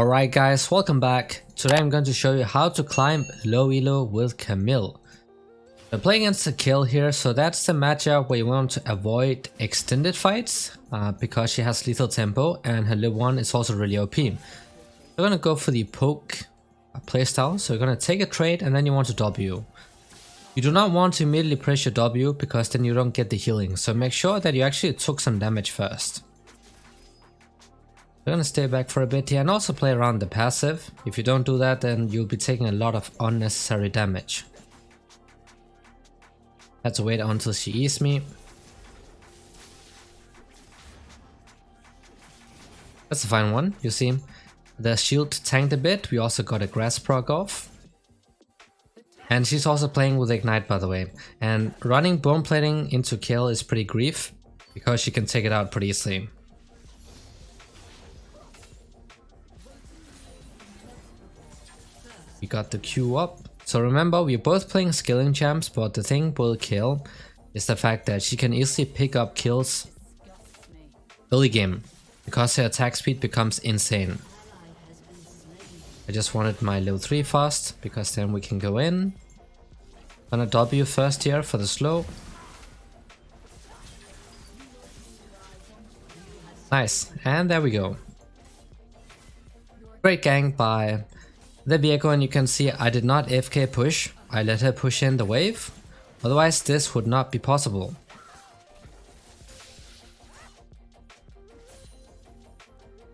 Alright guys, welcome back. Today I'm going to show you how to climb low elo with Camille. We're playing against a Kayle here, so that's the matchup where you want to avoid extended fights because she has lethal tempo and her level 1 is also really OP. We're going to go for the poke playstyle, so you're going to take a trade and then you want to W. You do not want to immediately press your W because then you don't get the healing, so make sure that you actually took some damage first. We're gonna stay back for a bit here and also play around the passive. If you don't do that, then you'll be taking a lot of unnecessary damage. Had to wait until she E's me. That's a fine one, you see. The shield tanked a bit, we also got a grass proc off. And she's also playing with Ignite, by the way. And running bone plating into Kayle is pretty grief, because she can take it out pretty easily. We got the Q up. So remember, we're both playing skilling champs, but the thing with Kayle is the fact that she can easily pick up kills early game, because her attack speed becomes insane. I just wanted my level 3 fast, because then we can go in. Gonna W first here for the slow. Nice, and there we go. Great gank by the vehicle, and you can see I did not AFK push, I let her push in the wave, otherwise this would not be possible.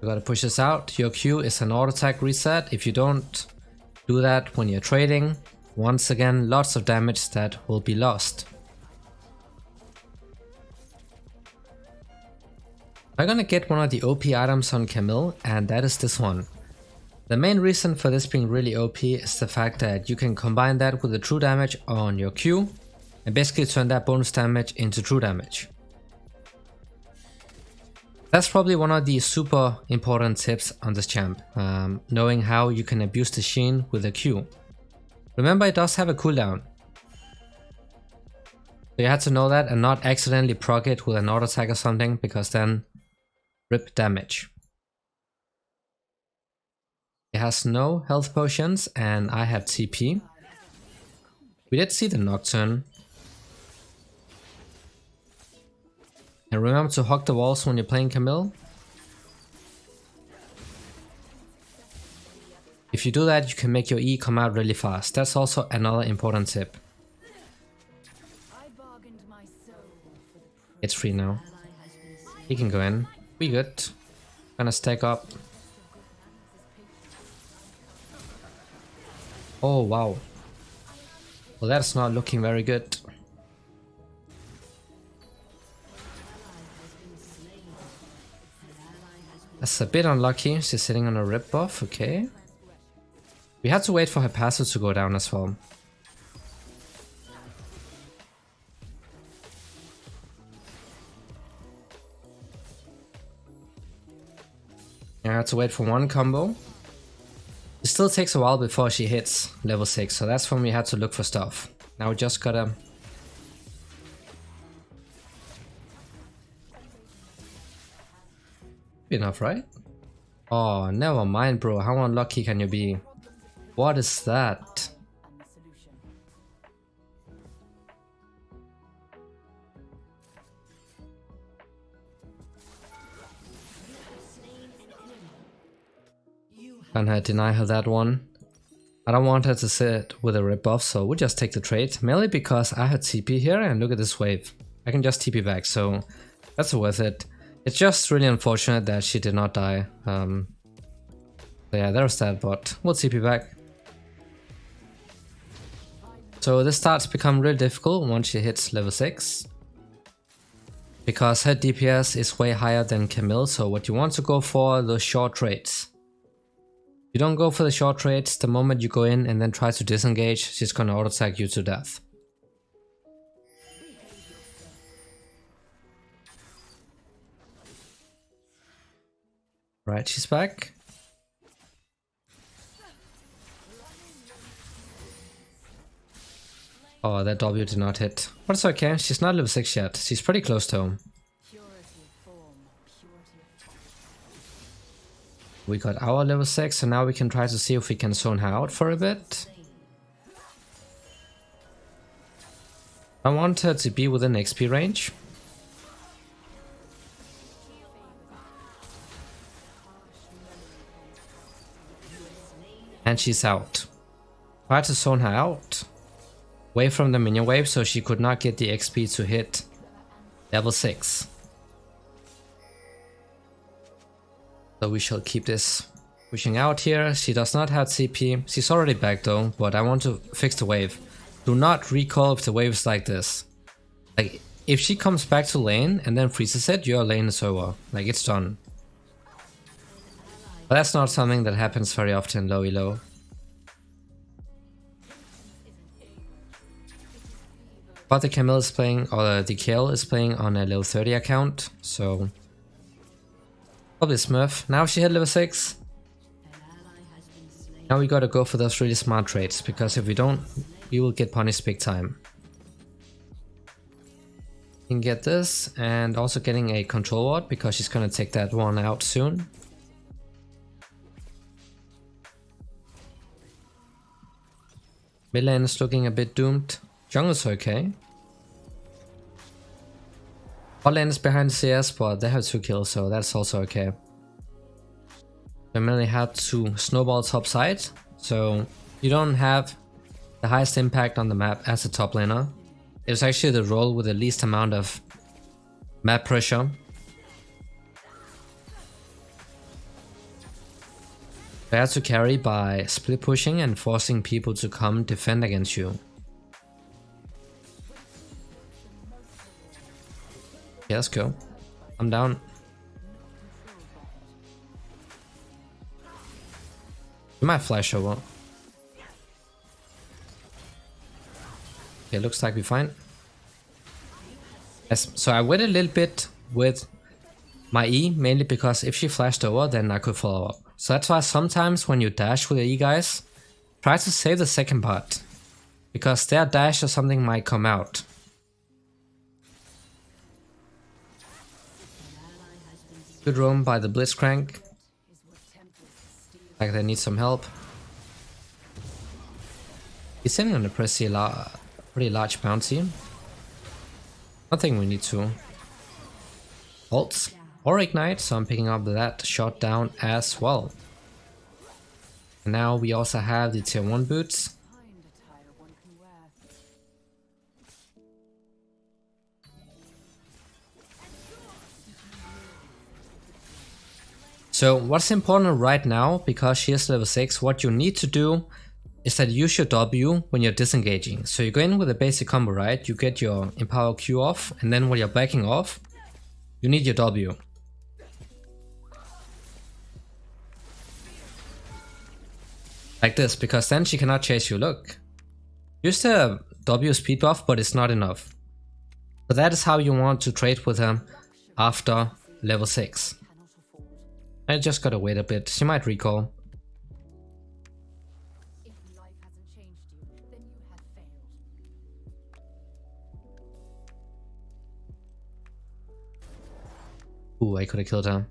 You gotta push this out. Your Q is an auto attack reset. If you don't do that when you're trading, once again lots of damage that will be lost. I'm gonna get one of the OP items on Camille, and that is this one. The main reason for this being really OP is the fact that you can combine that with the true damage on your Q and basically turn that bonus damage into true damage. That's probably one of the super important tips on this champ, knowing how you can abuse the Sheen with a Q. Remember, it does have a cooldown. So you had to know that and not accidentally proc it with an auto attack or something, because then rip damage. It has no health potions and I have TP. We did see the Nocturne. And remember to hug the walls when you're playing Camille. If you do that, you can make your E come out really fast. That's also another important tip. It's free now. He can go in. We good. Gonna stack up. Oh wow. Well, that's not looking very good. That's a bit unlucky. She's sitting on a rip buff, okay. We had to wait for her passive to go down as well. I had to wait for one combo. It still takes a while before she hits level 6, so that's when we had to look for stuff. Now we just gotta... Enough, right? Oh, never mind, bro. How unlucky can you be? What is that? Can I deny her that one? I don't want her to sit with a rip buff, so we'll just take the trade. Mainly because I had TP here and look at this wave. I can just TP back, so that's worth it. It's just really unfortunate that she did not die. But yeah, there's that, but we'll TP back. So this starts to become really difficult once she hits level 6. Because her DPS is way higher than Camille, so what you want to go for are those short trades. You don't go for the short trades. The moment you go in and then try to disengage, she's gonna auto attack you to death. Right, she's back. Oh, that W did not hit. But it's okay, she's not level 6 yet. She's pretty close to him. We got our level 6, so now we can try to see if we can zone her out for a bit. I want her to be within XP range. And she's out. Try to zone her out. Away from the minion wave so she could not get the XP to hit level 6. So we shall keep this pushing out here. She does not have CP. She's already back though, but I want to fix the wave. Do not recall if the wave is like this. Like, if she comes back to lane and then freezes it, your lane is over. Like, it's done. But that's not something that happens very often in low elo. But the Camille is playing, or the Kayle is playing on a level 30 account, so probably Smurf. Now she hit level 6. Now we gotta go for those really smart trades, because if we don't, we will get punished big time. We can get this, and also getting a control ward, because she's gonna take that one out soon. Mid lane is looking a bit doomed. Jungle's okay. Bot lane is behind CS, but they have 2 kills, so that's also okay. They mainly had to snowball top side, so you don't have the highest impact on the map as a top laner. It's actually the role with the least amount of map pressure. They have to carry by split pushing and forcing people to come defend against you. Yeah, let's go. I'm down. We might flash over. Okay, looks like we're fine. Yes, so I waited a little bit with my E, mainly because if she flashed over, then I could follow up. So that's why sometimes when you dash with the E, guys, try to save the second part, because their dash or something might come out. Good roam by the Blitzcrank. Like they need some help. He's sitting on a pretty large bounty. I think we need to ult or ignite, so I'm picking up that shot down as well. And now we also have the tier 1 boots. So what's important right now, because she is level 6, what you need to do is that you use your W when you're disengaging. So you go in with a basic combo, right? You get your Empower Q off, and then when you're backing off, you need your W. Like this, because then she cannot chase you. Look. Use the W speed buff, but it's not enough. So that is how you want to trade with her after level 6. I just gotta wait a bit. She might recall. Ooh, I could have killed her.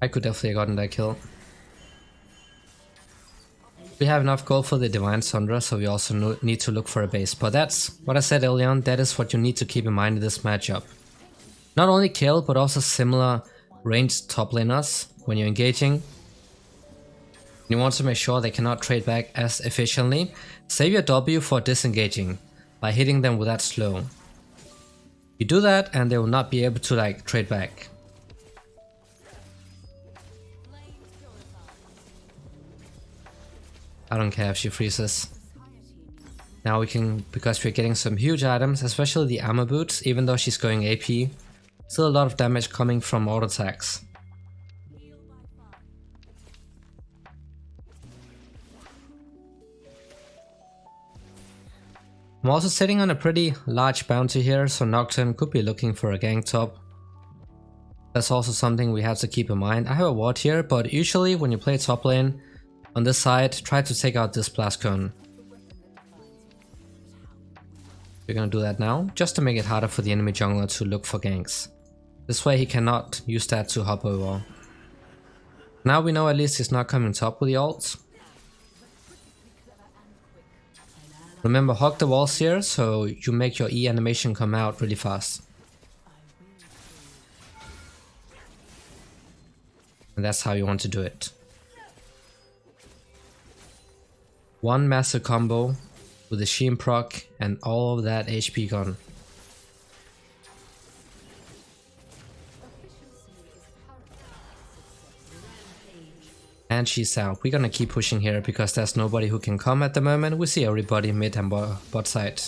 I could definitely have gotten that kill. We have enough gold for the Divine Sundra, so we also need to look for a base. But that's what I said earlier on, that is what you need to keep in mind in this matchup. Not only Kayle, but also similar ranged top laners when you're engaging. You want to make sure they cannot trade back as efficiently. Save your W for disengaging by hitting them with that slow. You do that and they will not be able to like trade back. I don't care if she freezes. Now we can, because we're getting some huge items, especially the armor boots, even though she's going AP. Still a lot of damage coming from auto attacks. I'm also sitting on a pretty large bounty here, so Nocturne could be looking for a gank top. That's also something we have to keep in mind. I have a ward here, but usually when you play top lane, on this side, try to take out this blast cone. We're gonna do that now, just to make it harder for the enemy jungler to look for ganks. This way he cannot use that to hop over. Now we know at least he's not coming top with the ults. Remember, hog the walls here, so you make your E animation come out really fast. And that's how you want to do it. One massive combo with the Sheen proc and all of that HP gone. And she's out. We're gonna keep pushing here because there's nobody who can come at the moment. We see everybody mid and bot side.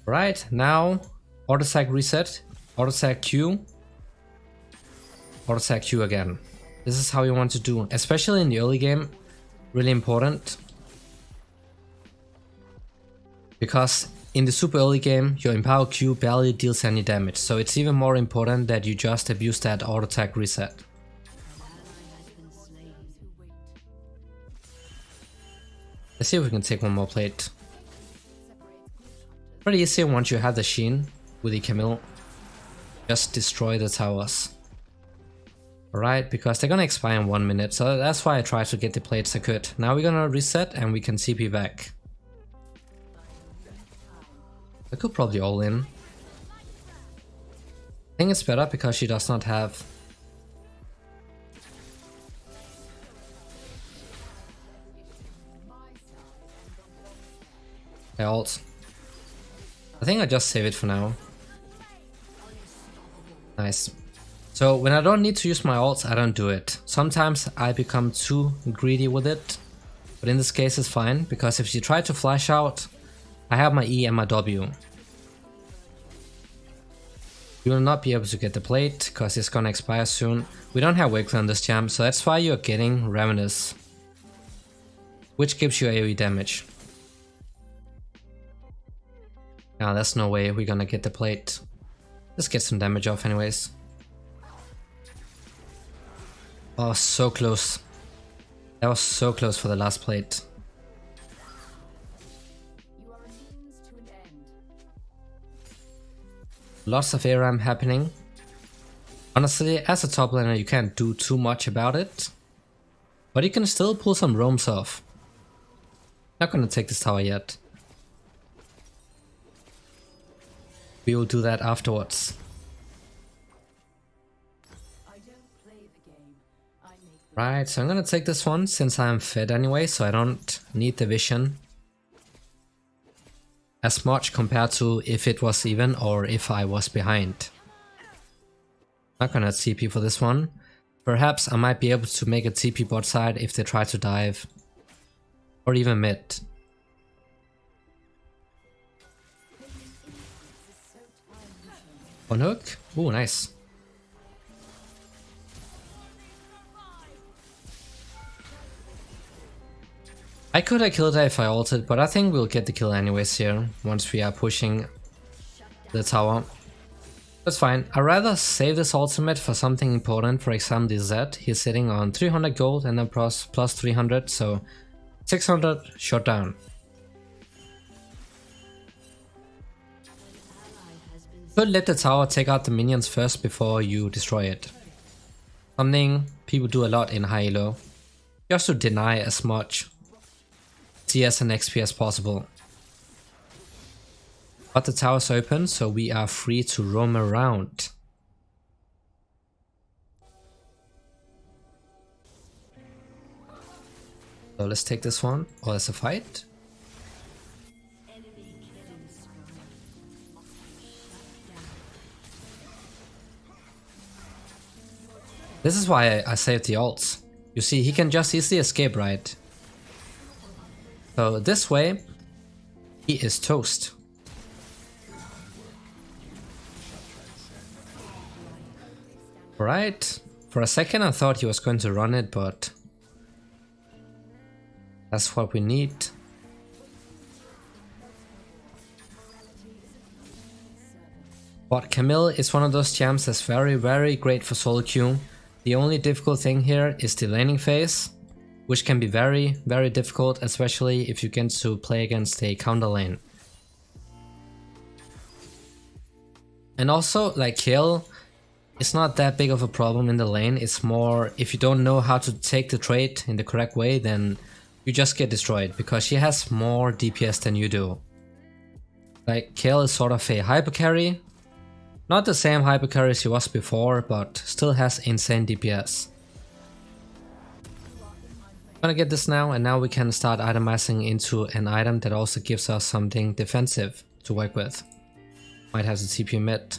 Right, now auto-sack reset, auto-sack Q, auto-sack Q again. This is how you want to do, especially in the early game. Really important. Because in the super early game, your Empower Q barely deals any damage, so it's even more important that you just abuse that auto-attack reset. Let's see if we can take one more plate. Pretty easy once you have the Sheen with the Camille. Just destroy the towers. Alright, because they're gonna expire in 1 minute, so that's why I tried to get the plates I could. Now we're gonna reset and we can TP back. I could probably all in. I think it's better because she does not have... ult. I think I just save it for now. Nice. So when I don't need to use my ults, I don't do it. Sometimes I become too greedy with it. But in this case it's fine, because if she try to flash out, I have my E and my W. You will not be able to get the plate, because it's gonna expire soon. We don't have Yeagerlol on this champ, so that's why you're getting Ravenous, which gives you AoE damage. Now there's no way we're gonna get the plate. Let's get some damage off anyways. Oh, so close. That was so close for the last plate. Lots of ARAM happening. Honestly, as a top laner you can't do too much about it. But you can still pull some roams off. Not gonna take this tower yet. We will do that afterwards. Right, so I'm gonna take this one since I'm fed anyway, so I don't need the vision as much compared to if it was even or if I was behind. Not gonna TP for this one. Perhaps I might be able to make a TP bot side if they try to dive. Or even mid. One hook? Ooh, nice. I could have killed her if I ulted, but I think we'll get the kill anyways here, once we are pushing the tower. That's fine. I'd rather save this ultimate for something important, for example the Z. He's sitting on 300 gold and then plus 300, so 600 shot down. Could let the tower take out the minions first before you destroy it. Something people do a lot in high elo, just to deny as much CS and XP as possible. But the tower's open, so we are free to roam around. So let's take this one. Oh, there's a fight. This is why I saved the ults. You see, he can just easily escape, right? So this way, he is toast. Right, for a second I thought he was going to run it, but that's what we need. But Camille is one of those champs that's very great for solo queue. The only difficult thing here is the laning phase. which can be very, very difficult, especially if you get to play against a counter lane. And also, like Kayle, it's not that big of a problem in the lane. It's more if you don't know how to take the trade in the correct way, then you just get destroyed because she has more DPS than you do. Like Kayle is sort of a hyper carry. Not the same hyper carry she was before, but still has insane DPS. I'm gonna get this now, and now we can start itemizing into an item that also gives us something defensive to work with. Might have the TP mid.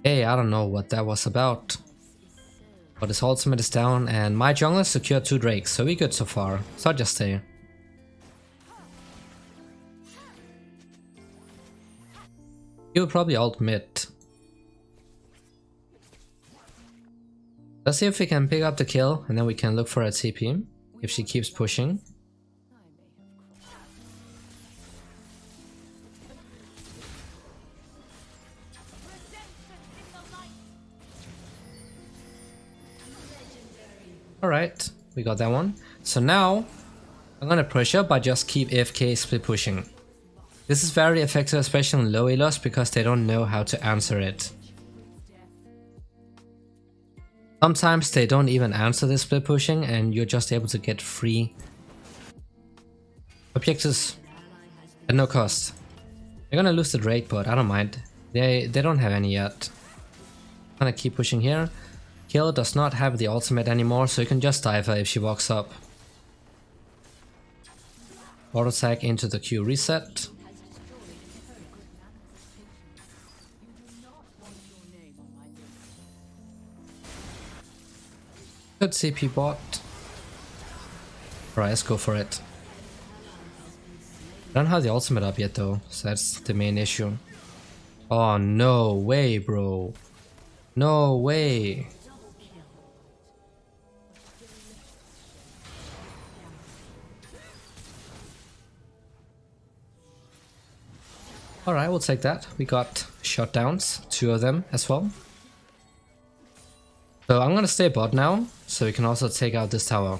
Hey, I don't know what that was about. But his ultimate is down and my jungler secured 2 drakes, so we good so far. So I'll just stay. He will probably ult mid. Let's see if we can pick up the kill and then we can look for a TP if she keeps pushing. Alright, we got that one. So now I'm gonna pressure but just keep AFK split pushing. This is very effective, especially on low elos, because they don't know how to answer it. Sometimes they don't even answer this split pushing and you're just able to get free objectives at no cost. They're gonna lose the Drake, but I don't mind. They don't have any yet. I'm gonna keep pushing here. Kayle does not have the ultimate anymore, so you can just dive her if she walks up. Auto tag into the Q reset. Good CP bot. Alright, let's go for it. I don't have the ultimate up yet though, so that's the main issue. Oh no way, bro. No way. Alright, we'll take that. We got shutdowns, 2 of them as well. So I'm gonna stay bot now, so we can also take out this tower.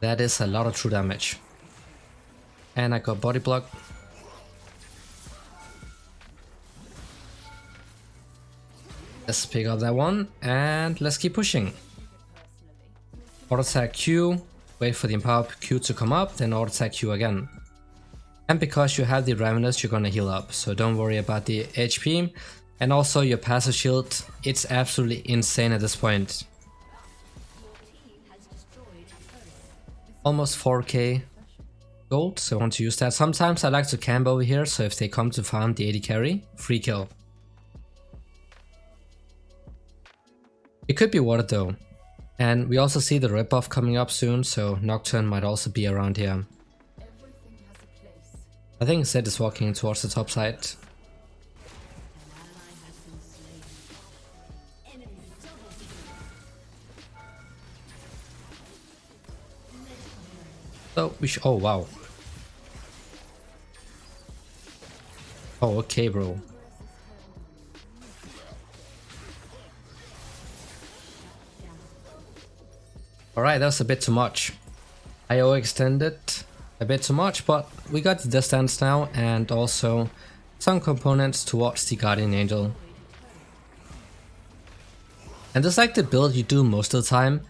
That is a lot of true damage. And I got body block. Let's pick up that one and let's keep pushing. Auto attack Q, wait for the empower Q to come up, then auto attack Q again. And because you have the Ravenous, you're gonna heal up, so don't worry about the HP. And also your passive shield, it's absolutely insane at this point. Almost 4k gold, so I want to use that. Sometimes I like to camp over here, so if they come to farm the 80 carry, free kill. It could be water though. And we also see the red buff coming up soon, so Nocturne might also be around here. I think Zed is walking towards the top side. So we oh wow. Oh okay bro. Alright, that was a bit too much. I overextended a bit too much, but we got the distance now and also some components towards the Guardian Angel. And this is like the build you do most of the time.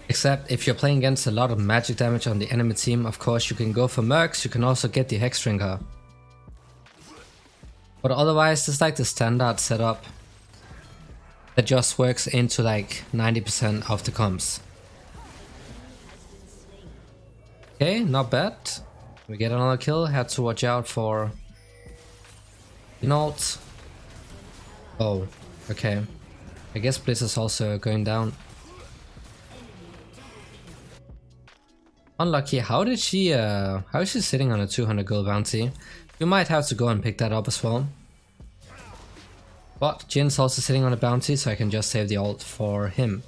Except if you're playing against a lot of magic damage on the enemy team, of course you can go for Mercs, you can also get the Hex Drinker. But otherwise, it's like the standard setup that just works into like 90% of the comps. Okay, not bad. We get another kill, had to watch out for ult. Oh, okay. I guess Blitz is also going down. Unlucky, how is she sitting on a 200 gold bounty? We might have to go and pick that up as well. But Jin's also sitting on a bounty, so I can just save the ult for him.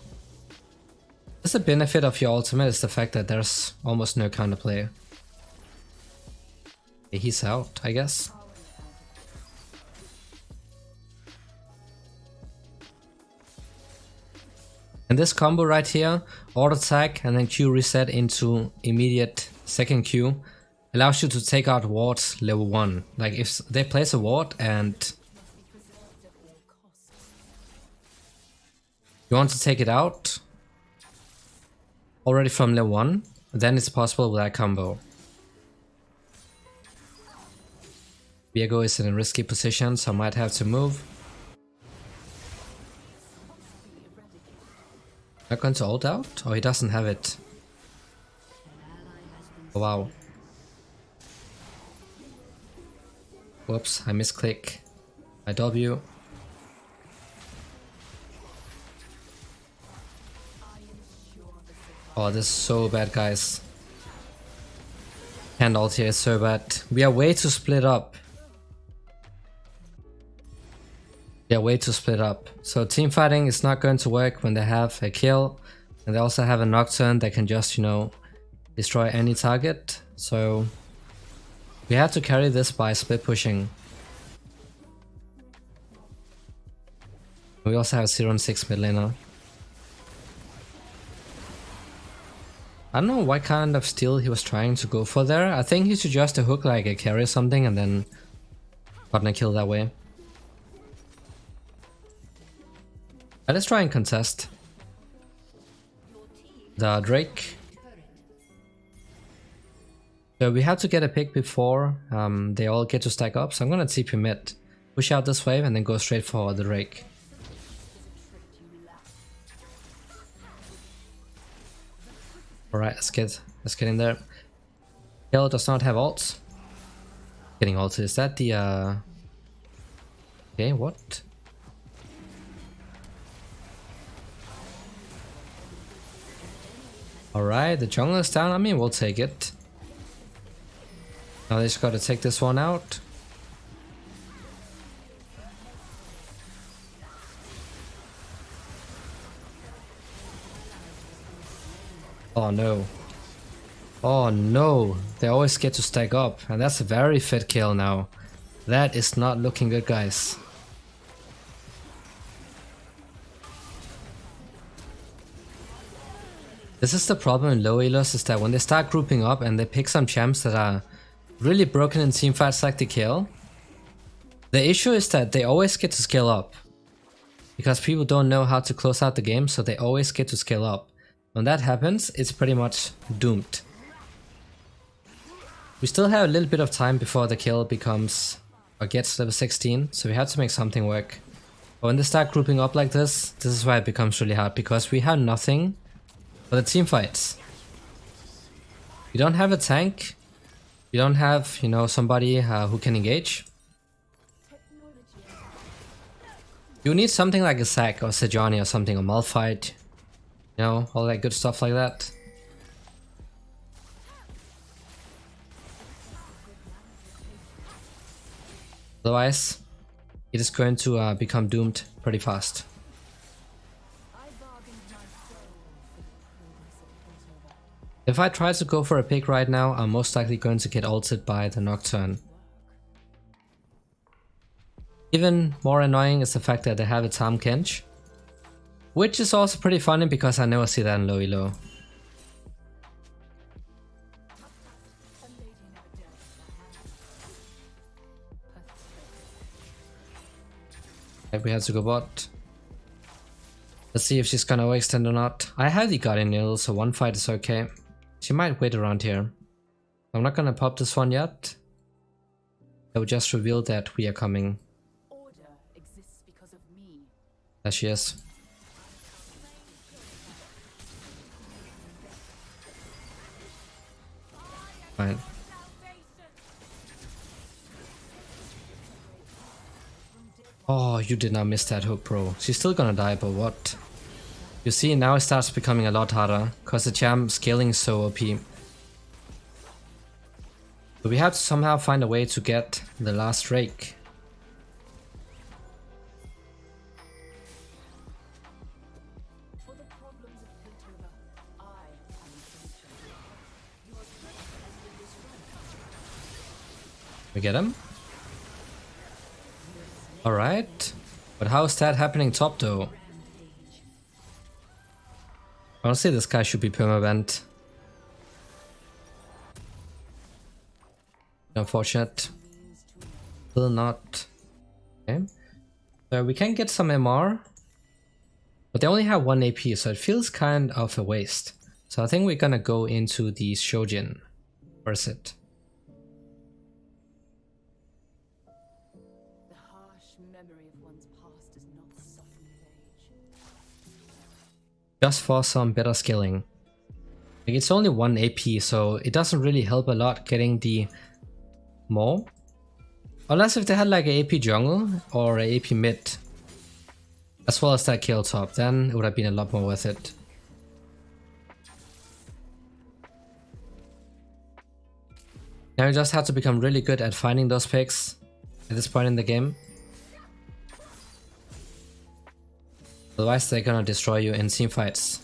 That's the benefit of your ultimate, is the fact that there's almost no counterplay. Okay, he's out, I guess. And this combo right here, auto attack and then Q reset into immediate second Q, allows you to take out wards level 1. Like if they place a ward and you want to take it out already from level 1, then it's possible with that combo. Viego is in a risky position, so I might have to move. Not going to ult out? Oh, he doesn't have it. Oh, wow. Whoops, I misclick. I W. Oh, this is so bad, guys. Can't ult here, it's so bad. We are way too split up. Yeah, way too split up. So team fighting is not going to work when they have a kill, and they also have a Nocturne that can just, you know, destroy any target. So we have to carry this by split pushing. We also have 0 and 6 mid laner. I don't know what kind of steal he was trying to go for there. I think he should just hook like a carry or something and then gotten a kill that way. Let's try and contest the Drake. So we have to get a pick before they all get to stack up, so I'm gonna TP mid, push out this wave and then go straight for the Drake. Alright, let's get in there. Kayle does not have ults. Getting ulted, is that the okay, what? Alright, the jungle is down. I mean, we'll take it. Now they just gotta take this one out. Oh no. Oh no. They always get to stack up. And that's a very fit kill now. That is not looking good, guys. This is the problem in low elos, is that when they start grouping up and they pick some champs that are really broken in teamfights like the Kayle, the issue is that they always get to scale up. Because people don't know how to close out the game, so they always get to scale up. When that happens, it's pretty much doomed. We still have a little bit of time before the Kayle becomes or gets level 16, so we have to make something work. But when they start grouping up like this is why it becomes really hard, because we have nothing for the team fights. You don't have a tank, you don't have, you know, somebody who can engage. You need something like a Zac or Sejuani or something, or Malphite, you know, all that good stuff like that. Otherwise, it is going to become doomed pretty fast. If I try to go for a pick right now, I'm most likely going to get ulted by the Nocturne. Even more annoying is the fact that they have a Tahm Kench, which is also pretty funny because I never see that in low elo. We have to go bot. Let's see if she's gonna overextend or not. I have the Guardian Needle, so one fight is okay. She might wait around here. I'm not gonna pop this one yet. I will just reveal that we are coming. Order exists because of me. There she is. Fine. Oh, you did not miss that hook, bro. She's still gonna die, but what? You see, now it starts becoming a lot harder, because the champ scaling is so OP. But we have to somehow find a way to get the last Drake. We get him. Alright. But how is that happening top though? Honestly, this guy should be perma-banned. Unfortunate. Still not. Okay. So we can get some MR. But they only have 1 AP, so it feels kind of a waste. So I think we're gonna go into the Shojin. Where is it? The harsh memory of one's past does not soften with age. Just for some better skilling. Like, it's only 1 AP, so it doesn't really help a lot getting the more. Unless if they had like a AP jungle or a AP mid, as well as that Kayle top, then it would have been a lot more worth it. Now you just have to become really good at finding those picks at this point in the game. Otherwise they're gonna destroy you in team fights.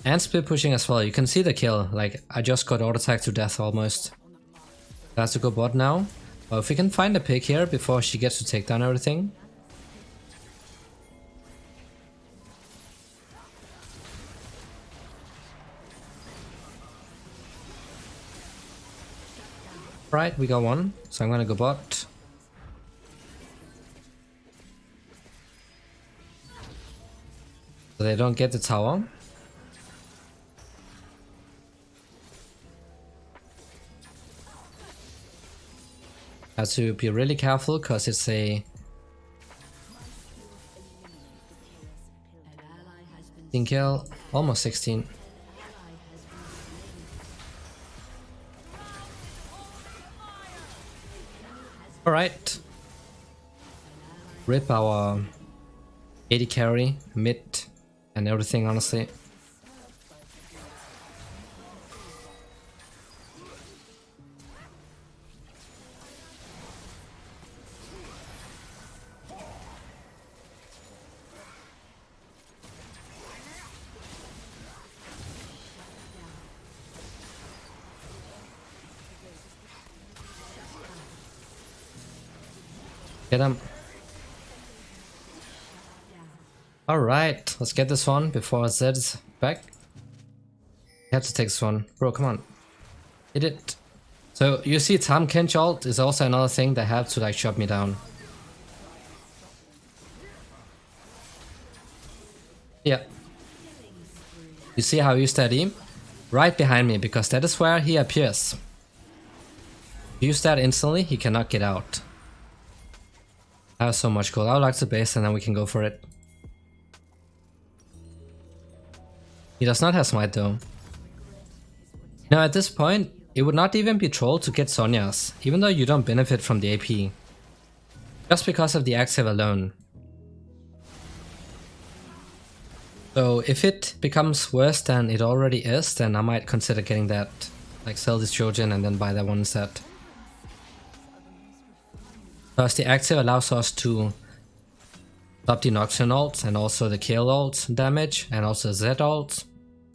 And split pushing as well. You can see the kill. Like, I just got auto-attacked to death almost. Has to go bot now. Well, if we can find a pick here before she gets to take down everything. Right, we got one. So I'm gonna go bot. So they don't get the tower. Have to be really careful because it's a 15 kill, almost 16. Alright. Rip our 80 carry, mid, and everything, honestly. Get him. Alright, let's get this one before Zed's back. You have to take this one. Bro, come on. Hit it. So you see Tam Kench ult is also another thing that have to like shut me down. Yeah. You see how I use that E? Right behind me, because that is where he appears. Use that instantly, he cannot get out. I have so much gold. I would like to base and then we can go for it. He does not have smite though. Now at this point, it would not even be troll to get Sonya's, even though you don't benefit from the AP. Just because of the active alone. So if it becomes worse than it already is, then I might consider getting that. Like sell this Trojan and then buy that one instead. Because the active allows us to stop the Nocturne ult and also the Kayle ult damage and also Z ult.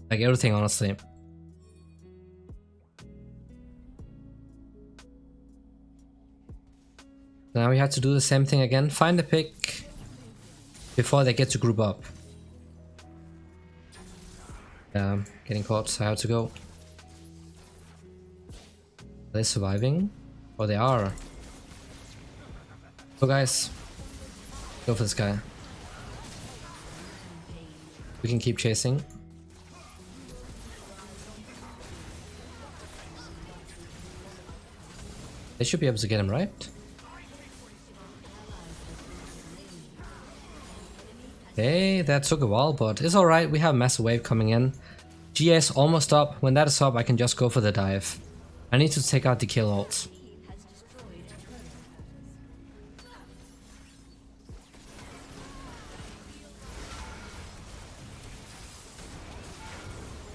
Like everything, honestly. Now we have to do the same thing again. Find the pick before they get to group up. Getting caught, so I have to go. Are they surviving? Oh, they are. Go guys, go for this guy. We can keep chasing. They should be able to get him, right? Hey, that took a while, but it's alright, we have a massive wave coming in. GA is almost up. When that is up, I can just go for the dive. I need to take out the kill ult.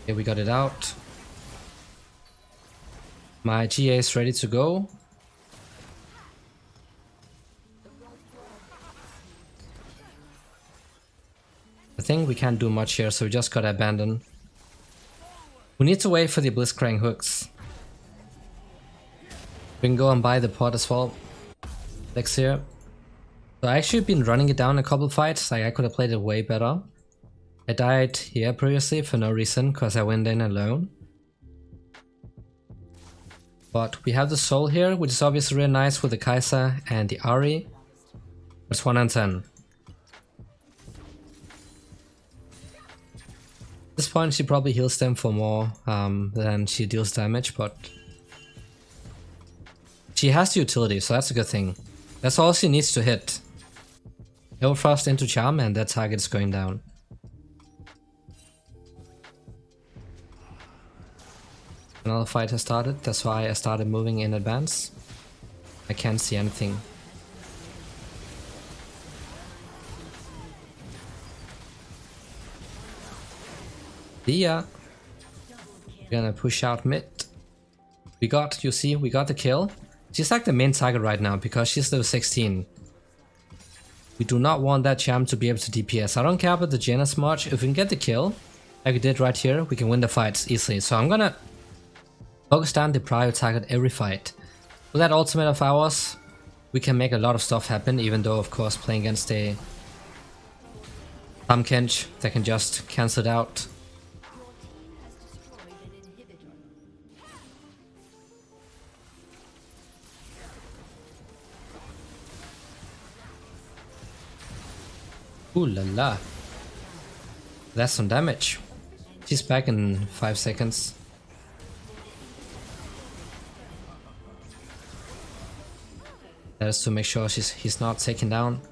Okay, we got it out. My GA is ready to go. I think we can't do much here, so we just gotta abandon. We need to wait for the Blitzcrank hooks. We can go and buy the pot as well. Next here. So I actually been running it down a couple fights, like I could have played it way better. I died here previously for no reason, because I went in alone. But we have the soul here, which is obviously really nice with the Kai'Sa and the Ahri. It's 1 and 10. At this point she probably heals them for more than she deals damage, but she has the utility, so that's a good thing. That's all she needs to hit. Overfrost into Charm and that target is going down. Another fight has started, that's why I started moving in advance. I can't see anything. We're gonna push out mid. We got the kill. She's like the main target right now because she's level 16. We do not want that champ to be able to DPS. I don't care about the Jhin as much. If we can get the kill, like we did right here, we can win the fights easily. So I'm gonna focus down the prior target every fight. With that ultimate of ours, we can make a lot of stuff happen, even though of course playing against a Kench that can just cancel it out. Ooh la la. That's some damage. She's back in 5 seconds. That is to make sure he's not taken down.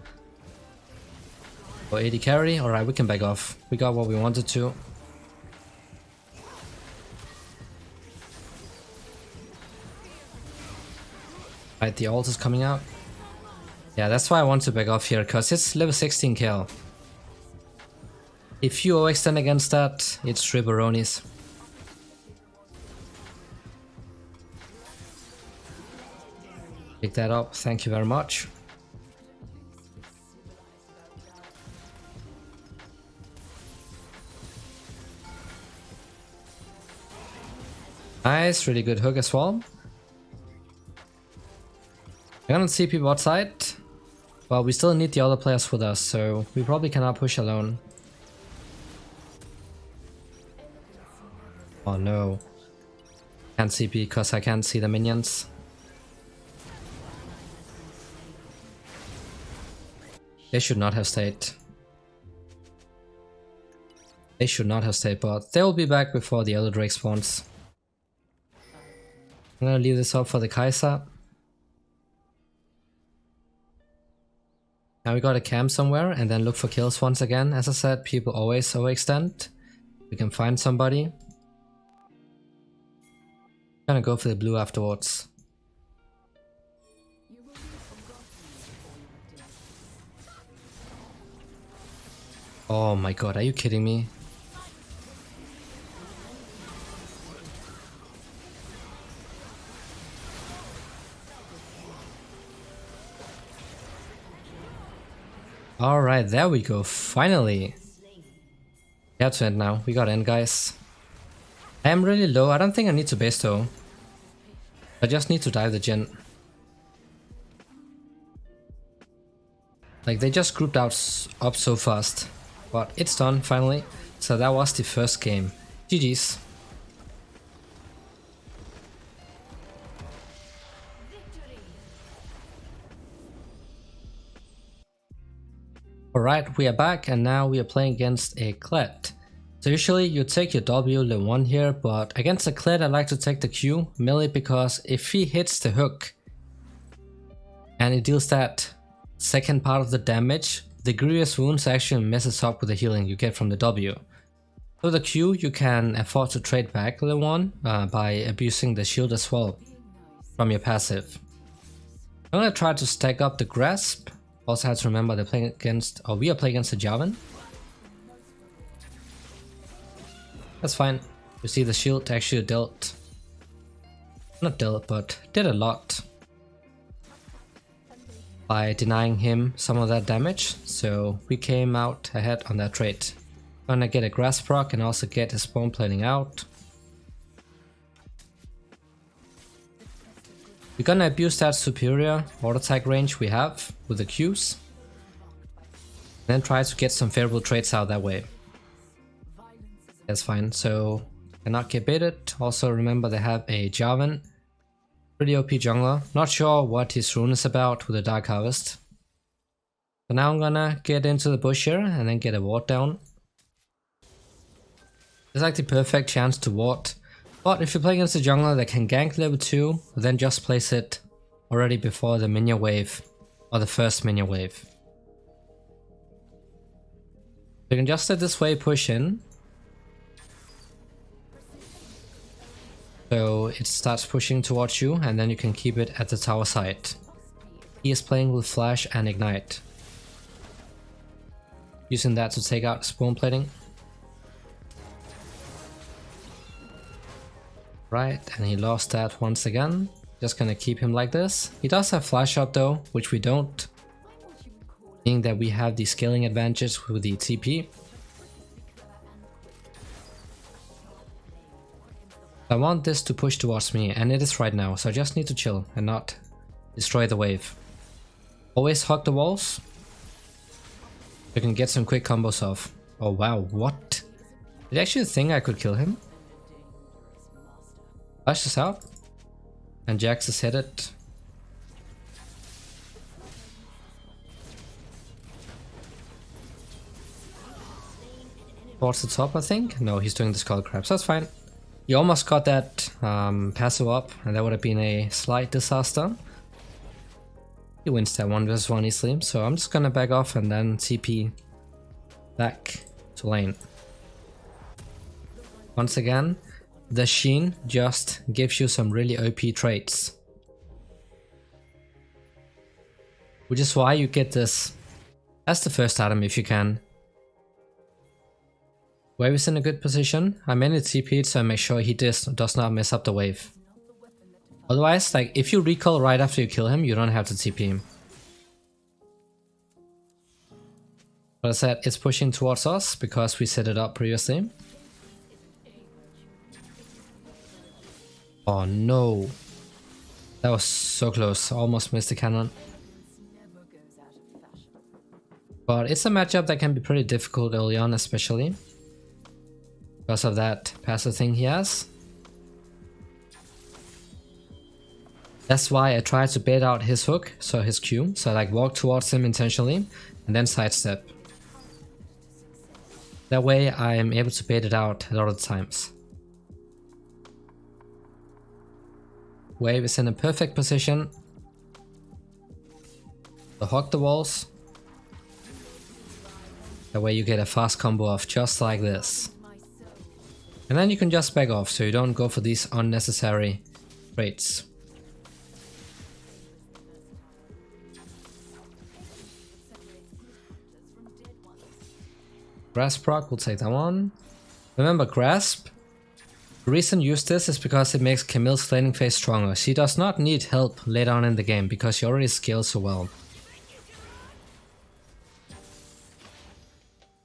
For 80 carry, alright, we can back off. We got what we wanted to. Right, the ult is coming out. Yeah, that's why I want to back off here, because it's level 16 kill. If you overextend against that, it's Ribberonis. Pick that up, thank you very much. Nice, really good hook as well. I'm gonna see people outside. Well, we still need the other players with us, so we probably cannot push alone. Oh no. Can't CP because I can't see the minions. They should not have stayed. They should not have stayed, but they will be back before the other Drake spawns. I'm gonna leave this up for the Kai'Sa. Now we gotta camp somewhere and then look for kills once again. As I said, people always overextend. We can find somebody. I'm gonna go for the blue afterwards. Oh my god, are you kidding me? Alright, there we go, finally. We have to end now, we gotta end guys. I am really low, I don't think I need to base though. I just need to dive the Jhin. Like they just grouped out up so fast. But it's done finally. So that was the first game. GG's. Alright, we are back and now we are playing against a Kled. So usually you take your W level 1 here, but against a Kled I like to take the Q melee because if he hits the hook and it deals that second part of the damage, the grievous wounds actually messes up with the healing you get from the W. So the Q you can afford to trade back level 1 by abusing the shield as well from your passive. I'm gonna try to stack up the grasp. Also have to remember they're playing against, or we are playing against the Jarvan. That's fine. You see the shield actually dealt, not dealt, but did a lot by denying him some of that damage. So we came out ahead on that trade. Gonna get a grasp proc and also get his spawn planning out. We're gonna abuse that superior auto attack range we have with the Qs. Then try to get some favorable trades out that way. That's fine, so cannot get baited. Also remember they have a Jarvan. Pretty OP jungler. Not sure what his rune is about with the Dark Harvest. So now I'm gonna get into the bush here and then get a ward down. It's like the perfect chance to ward. But if you play against a jungler that can gank level 2, then just place it already before the minion wave or the first minion wave. You can just let this wave push in. So it starts pushing towards you and then you can keep it at the tower side. He is playing with flash and ignite. Using that to take out spawn plating. Right, and he lost that once again. Just gonna keep him like this. He does have flash out though, which we don't. Meaning that we have the scaling advantage with the TP. I want this to push towards me, and it is right now, so I just need to chill and not destroy the wave. Always hug the walls. You can get some quick combos off. Oh wow, what? Did you actually think I could kill him? Flash this out. And Jax is headed. Towards the top, I think? No, he's doing the skull crab, so that's fine. He almost got that passive up, and that would have been a slight disaster. He wins that 1 vs 1 easily, so I'm just gonna back off and then TP back to lane. Once again, the Sheen just gives you some really OP traits. Which is why you get this as the first item if you can. Wave is in a good position. I mainly TP'd so I make sure he does not mess up the wave. Otherwise, like if you recall right after you kill him, you don't have to TP him. But I said it's pushing towards us because we set it up previously. Oh no. That was so close. Almost missed the cannon. But it's a matchup that can be pretty difficult early on, especially because of that passive thing he has. That's why I try to bait out his hook, so his Q. So I like walk towards him intentionally and then sidestep. That way I am able to bait it out a lot of times. Wave is in a perfect position. So hog the walls. That way you get a fast combo off just like this. And then you can just back off so you don't go for these unnecessary traits. Grasp proc, we'll take that one. Remember Grasp, the reason you use this is because it makes Camille's laning phase stronger. She does not need help later on in the game because she already scales so well.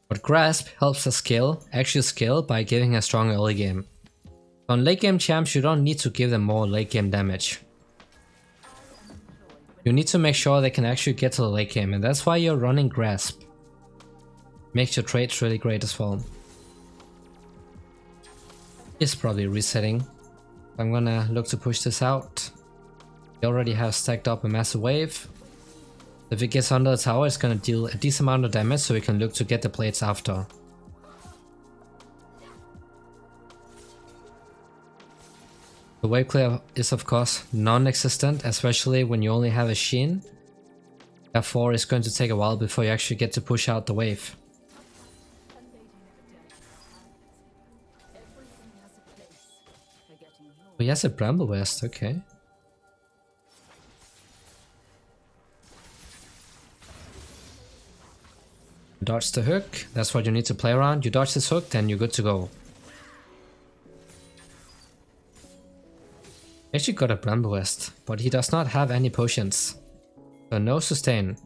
But Grasp helps her actually scale by giving her stronger early game. On late game champs you don't need to give them more late game damage. You need to make sure they can actually get to the late game, and that's why you're running Grasp. Makes your trades really great as well. It's probably resetting. I'm gonna look to push this out. We already have stacked up a massive wave. If it gets under the tower, it's gonna deal a decent amount of damage, so we can look to get the plates after. The wave clear is of course non-existent, especially when you only have a Sheen. Therefore it's going to take a while before you actually get to push out the wave. Oh, he has a Bramble West, okay. Dodge the hook, that's what you need to play around. You dodge this hook, then you're good to go. Actually got a Bramble West, but he does not have any potions. So no sustain.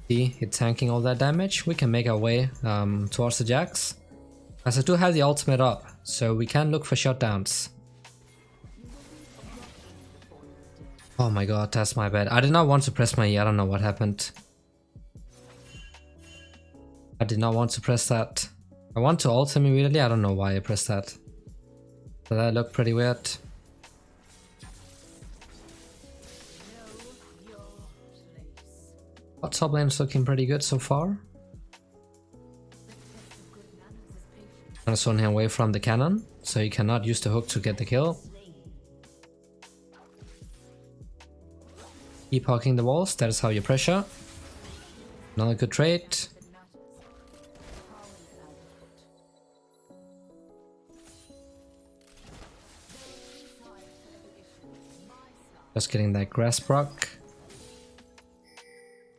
See, it's tanking all that damage. We can make our way towards the Jax. As I do have the ultimate up, so we can look for shutdowns. Oh my god, that's my bad. I did not want to press my E, I don't know what happened. I did not want to press that. I want to ult him immediately, I don't know why I pressed that. So that looked pretty weird. Our top lane is looking pretty good so far. I'm gonna zone him away from the cannon, so he cannot use the hook to get the kill. Keep hawking the walls, that is how you pressure. Another good trade. Just getting that grass proc.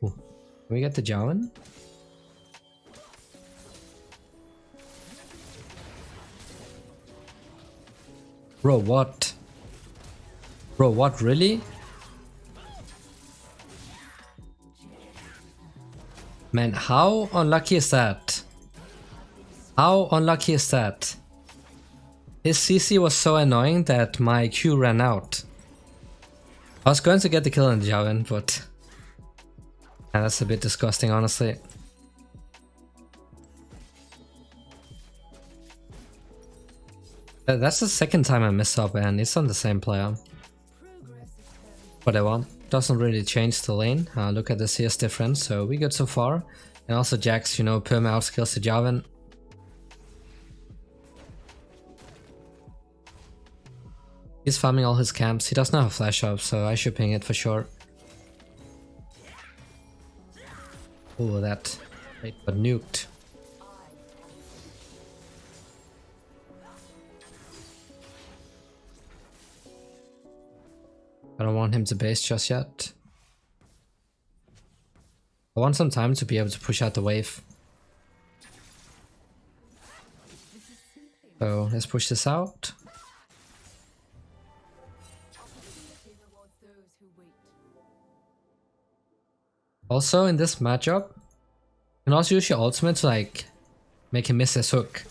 Ooh. Can we get the Javelin? Bro, what? Bro, what, really? Man, how unlucky is that? How unlucky is that? His CC was so annoying that my Q ran out. I was going to get the kill on the Javelin, but yeah, that's a bit disgusting, honestly. That's the second time I mess up and it's on the same player. Whatever, doesn't really change the lane. Look at the CS difference, so we good so far. And also Jax, you know, perma outscales the Javelin. He's farming all his camps. He does not have flash up, so I should ping it for sure. Oh, that got nuked. I don't want him to base just yet. I want some time to be able to push out the wave. So let's push this out. Also in this matchup, you can also use your ultimate to like make him miss his hook.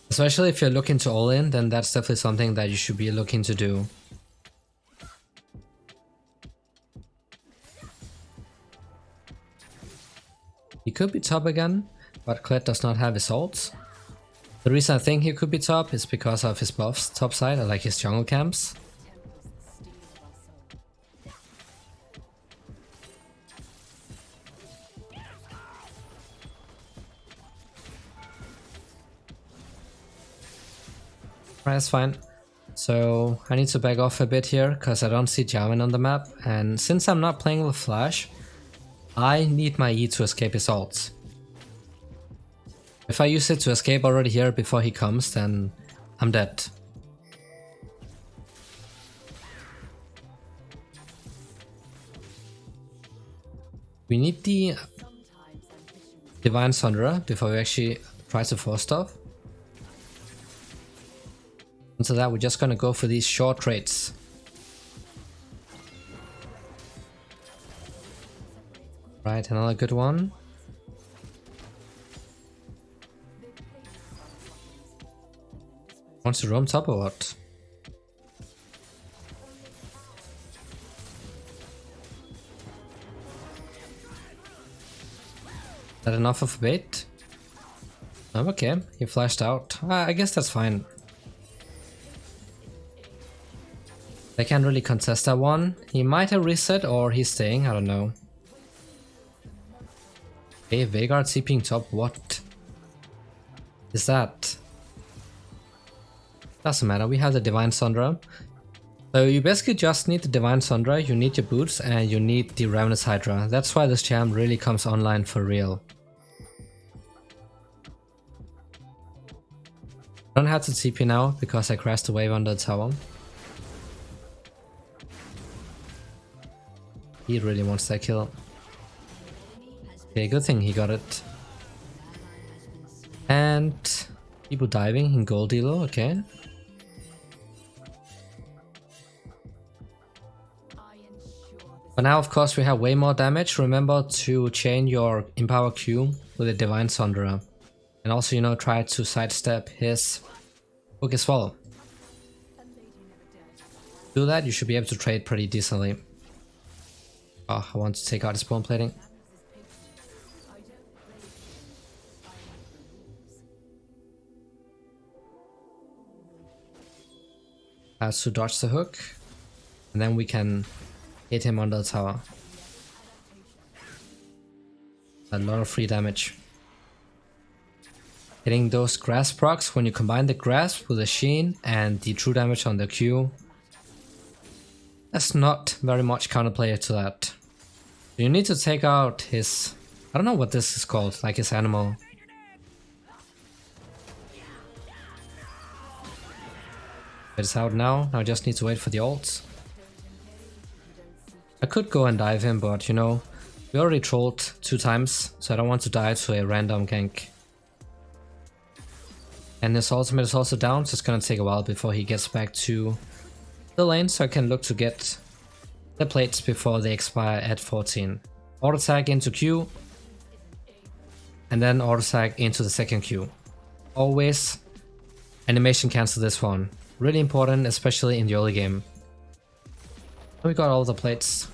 Especially if you're looking to all in, then that's definitely something that you should be looking to do. He could be top again, but Kled does not have his ults. The reason I think he could be top is because of his buffs top side, I like his jungle camps. Right, that's fine. So I need to back off a bit here because I don't see Javelin on the map, and since I'm not playing with Flash, I need my E to escape his ults. If I use it to escape already here before he comes, then I'm dead. We need the Divine Sundra before we actually try to force stuff. And so that we're just gonna go for these short trades. Right, another good one. Wants to roam top or what? Is that enough of a bait? Oh, okay, he flashed out. I guess that's fine. They can't really contest that one. He might have reset or he's staying, I don't know. Okay, Veigar TPing top, what is that? Doesn't matter, we have the Divine Sundra. So you basically just need the Divine Sundra, you need your boots, and you need the Ravenous Hydra. That's why this champ really comes online for real. I don't have to TP now because I crashed the wave under the tower. He really wants that kill. Okay, good thing he got it. And people diving in gold elo, okay. But now of course we have way more damage. Remember to chain your Empower Q with a Divine Sunderer. And also, you know, try to sidestep his hook as well. Do that, you should be able to trade pretty decently. Oh, I want to take out his bone plating. Has to dodge the hook. And then we can hit him under the tower. A lot of free damage. Hitting those grass procs, when you combine the grass with the sheen and the true damage on the Q, that's not very much counterplay to that. You need to take out his, I don't know what this is called, like his animal. It's out now, I just need to wait for the ult. I could go and dive him, but you know, we already trolled 2 times, so I don't want to die to a random gank. And his ultimate is also down, so it's gonna take a while before he gets back to the lane, so I can look to get the plates before they expire at 14. Auto tag into Q, and then auto tag into the second Q. Always animation cancel this one. Really important, especially in the early game. We got all the plates.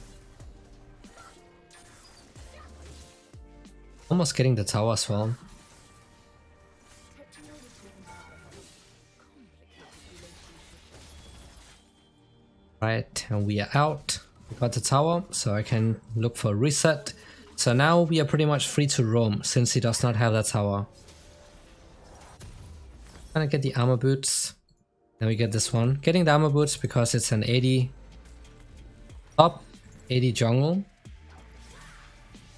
Almost getting the tower as well. Right, and we are out. We got the tower, so I can look for a reset. So now we are pretty much free to roam, since he does not have that tower. Gonna get the armor boots. Then we get this one. Getting the armor boots because it's an 80 top, 80 jungle.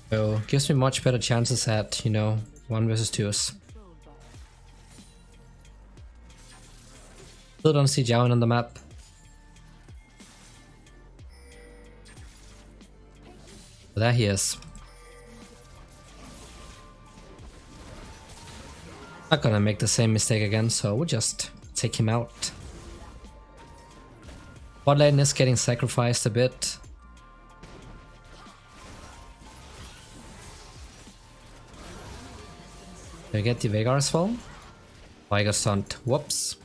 So gives me much better chances at, you know, 1 versus 2s. Still don't see Jowen on the map. But there he is. Not gonna make the same mistake again, so we'll just take him out. Bot lane is getting sacrificed a bit. Did I get the Veigar as well? Oh, I got stunned. Whoops.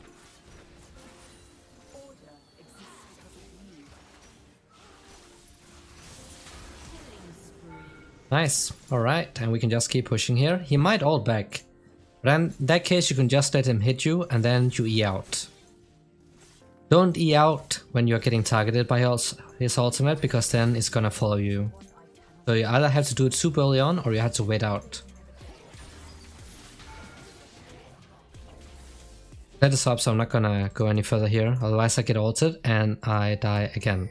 Nice. Alright, and we can just keep pushing here. He might ult back. But in that case, you can just let him hit you and then you E out. Don't E out when you're getting targeted by his ultimate, because then it's gonna follow you. So you either have to do it super early on or you have to wait out. That is up, so I'm not gonna go any further here, otherwise I get ulted and I die again.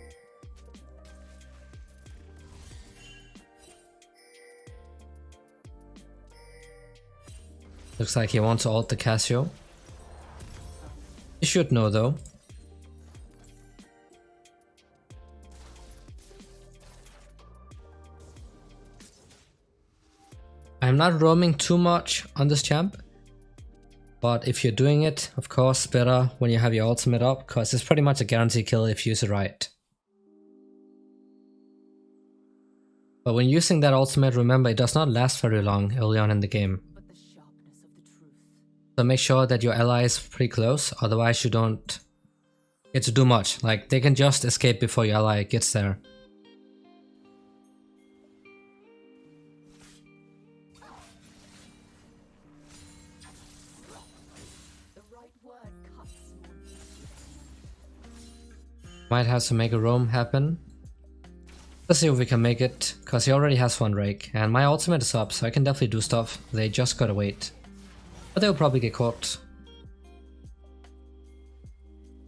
Looks like he wants to ult the Casio. You should know though. I'm not roaming too much on this champ. But if you're doing it, of course, better when you have your ultimate up, because it's pretty much a guaranteed kill if you use it right. But when using that ultimate, remember it does not last very long early on in the game. So make sure that your ally is pretty close, otherwise you don't get to do much. Like, they can just escape before your ally gets there. Might have to make a roam happen. Let's see if we can make it, cause he already has 1 rake, and my ultimate is up, so I can definitely do stuff. They just gotta wait. But they'll probably get caught.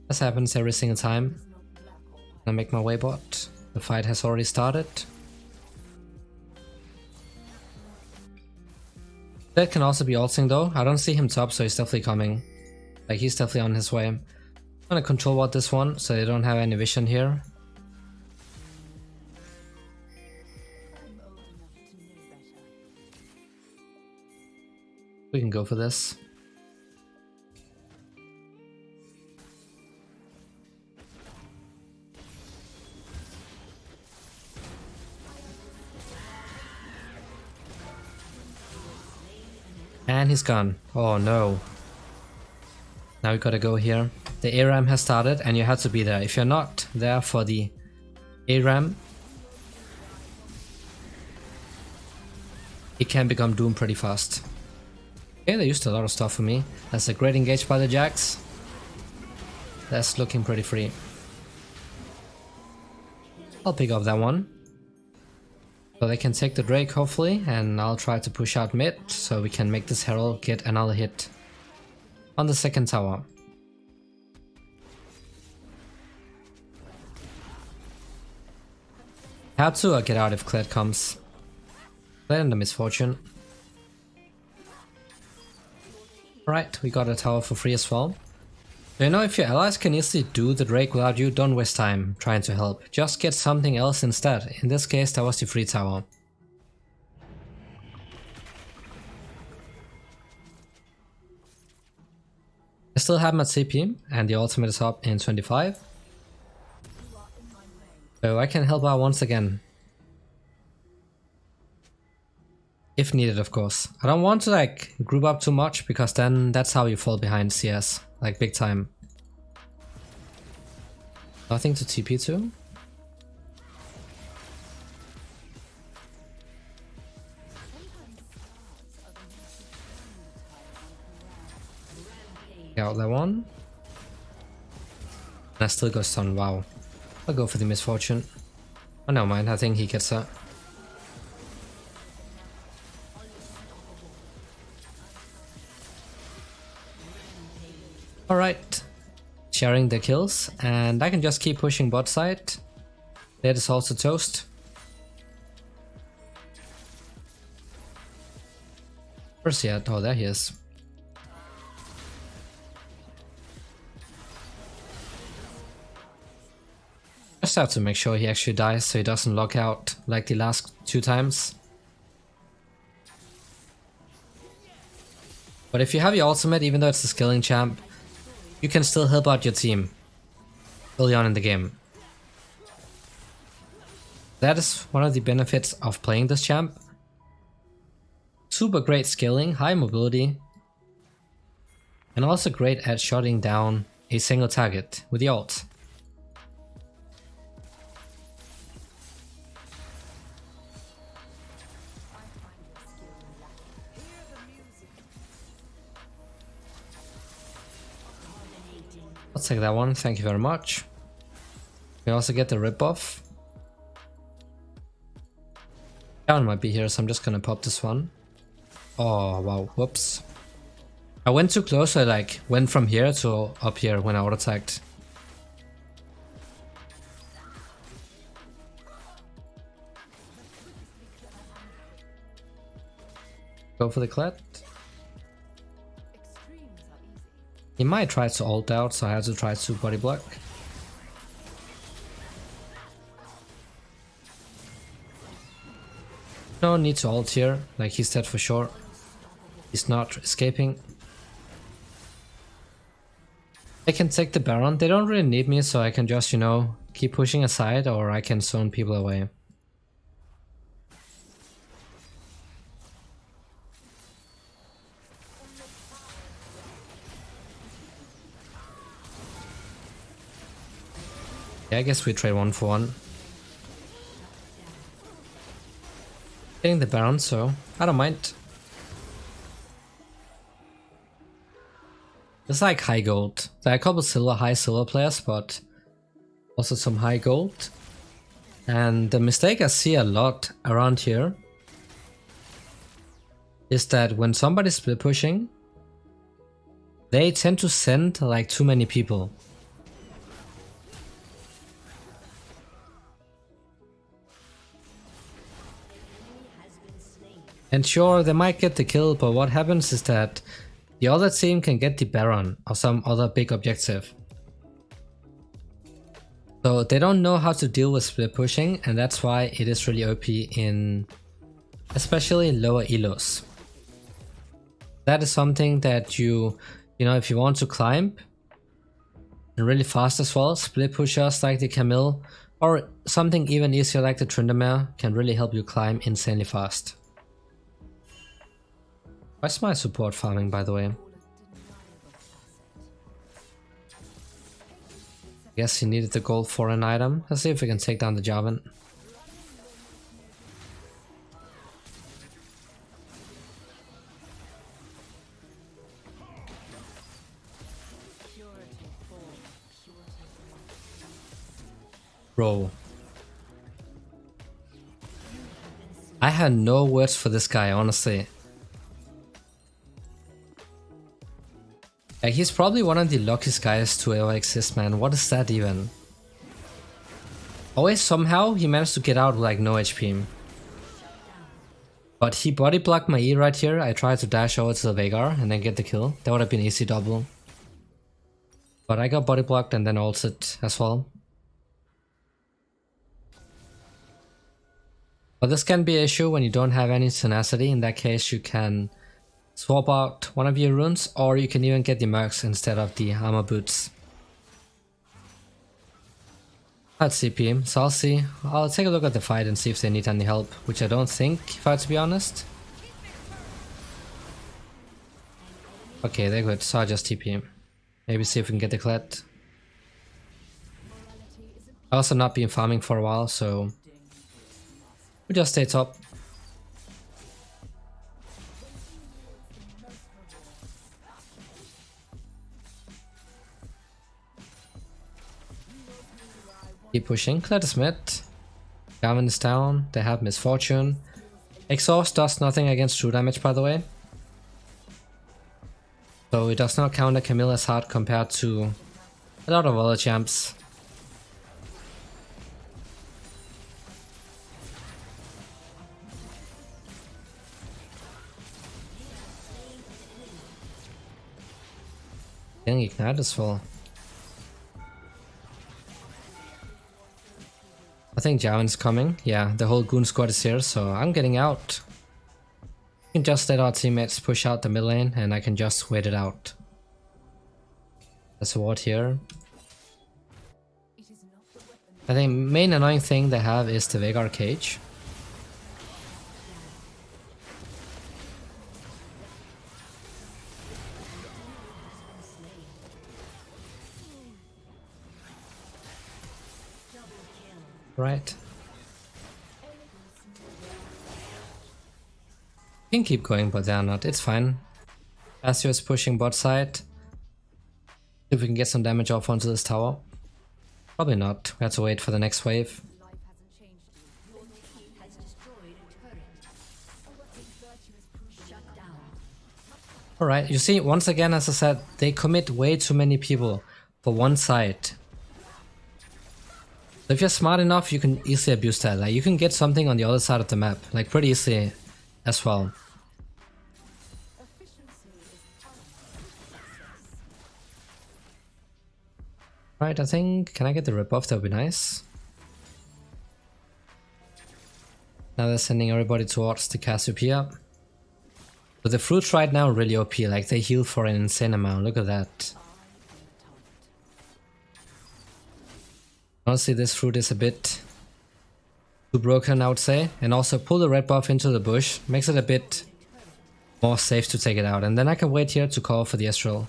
This happens every single time. I make my way bot. The fight has already started. That can also be ulting though. I don't see him top, so he's definitely coming. Like, he's definitely on his way. I'm gonna control bot this one, so they don't have any vision here. We can go for this. And he's gone. Oh no. Now we gotta go here. The ARAM has started and you have to be there. If you're not there for the ARAM, it can become Doom pretty fast. Okay, they used a lot of stuff for me. That's a great engage by the Jax. That's looking pretty free. I'll pick up that one. So they can take the Drake hopefully, and I'll try to push out mid so we can make this Herald get another hit on the second tower. Have to get out if Kled comes. Kled and the misfortune. Alright, we got a tower for free as well. So you know, if your allies can easily do the Drake without you, don't waste time trying to help. Just get something else instead. In this case, that was the free tower. I still have my CP, and the ultimate is up in 25. So I can help out once again. If needed, of course. I don't want to like group up too much, because then that's how you fall behind CS. Like big time. Nothing to TP to. Out that one. And I still go stun. Wow. I'll go for the misfortune. Oh, never mind. I think he gets that. Alright. Sharing the kills. And I can just keep pushing bot side. That is also toast. Where's he at? Oh, there he is. Just have to make sure he actually dies so he doesn't lock out like the last 2 times. But if you have your ultimate, even though it's a skilling champ, you can still help out your team early on in the game. That is one of the benefits of playing this champ. Super great scaling, high mobility, and also great at shutting down a single target with the ult. I'll take that one, thank you very much. We also get the rip buff. Down might be here, so I'm just gonna pop this one. Oh wow, whoops. I went too close, so I like went from here to up here when I auto-attacked. Go for the Kled. He might try to ult out, so I have to try to body block. No need to ult here, like he's dead for sure. He's not escaping. I can take the Baron, they don't really need me, so I can just, you know, keep pushing aside, or I can zone people away. Yeah, I guess we trade 1 for 1. Getting the Baron, so I don't mind. It's like high gold. There are a couple high silver players, but also some high gold. And the mistake I see a lot around here is that when somebody's split pushing, they tend to send like too many people. And sure, they might get the kill, but what happens is that the other team can get the Baron or some other big objective. So they don't know how to deal with split pushing, and that's why it is really OP in especially lower elos. That is something that you know, if you want to climb and really fast as well, split pushers like the Camille or something even easier like the Tryndamere can really help you climb insanely fast. Where's my support farming, by the way? Guess he needed the gold for an item. Let's see if we can take down the Jarvan. Bro. I had no words for this guy, honestly. Like, he's probably one of the luckiest guys to ever exist, man. What is that even? Always somehow he managed to get out with like no HP. But he body blocked my E right here. I tried to dash over to the Veigar and then get the kill. That would have been easy double. But I got body blocked and then ulted as well. But this can be an issue when you don't have any tenacity. In that case, you can swap out one of your runes, or you can even get the mercs instead of the armor boots. That's CP, so I'll see. I'll take a look at the fight and see if they need any help, which I don't think, if I have to be honest. Okay, they're good, so I'll just TP. Maybe see if we can get the Kled. I also not been farming for a while, so we just stay top. Keep pushing. Kled is mid. Gavin is down. They have Misfortune. Exhaust does nothing against true damage, by the way. So it does not counter Camille as hard compared to a lot of other champs. Getting Ignite as well. I think Javan's coming. Yeah, the whole Goon squad is here, so I'm getting out. We can just let our teammates push out the mid lane and I can just wait it out. There's a ward here. I think main annoying thing they have is the Veigar cage. Right. Can keep going, but they're not. It's fine. Pantheon is pushing bot side. See if we can get some damage off onto this tower. Probably not. We have to wait for the next wave. Alright, you see, once again, as I said, they commit way too many people for one side. So if you're smart enough, you can easily abuse that. Like, you can get something on the other side of the map, like pretty easily as well. Right, I think, can I get the rip-off? That would be nice. Now they're sending everybody towards the Cassiopeia. But the fruits right now are really OP, like they heal for an insane amount, look at that. Honestly, this fruit is a bit too broken, I would say. And also pull the red buff into the bush, makes it a bit more safe to take it out. And then I can wait here to call for the Astral.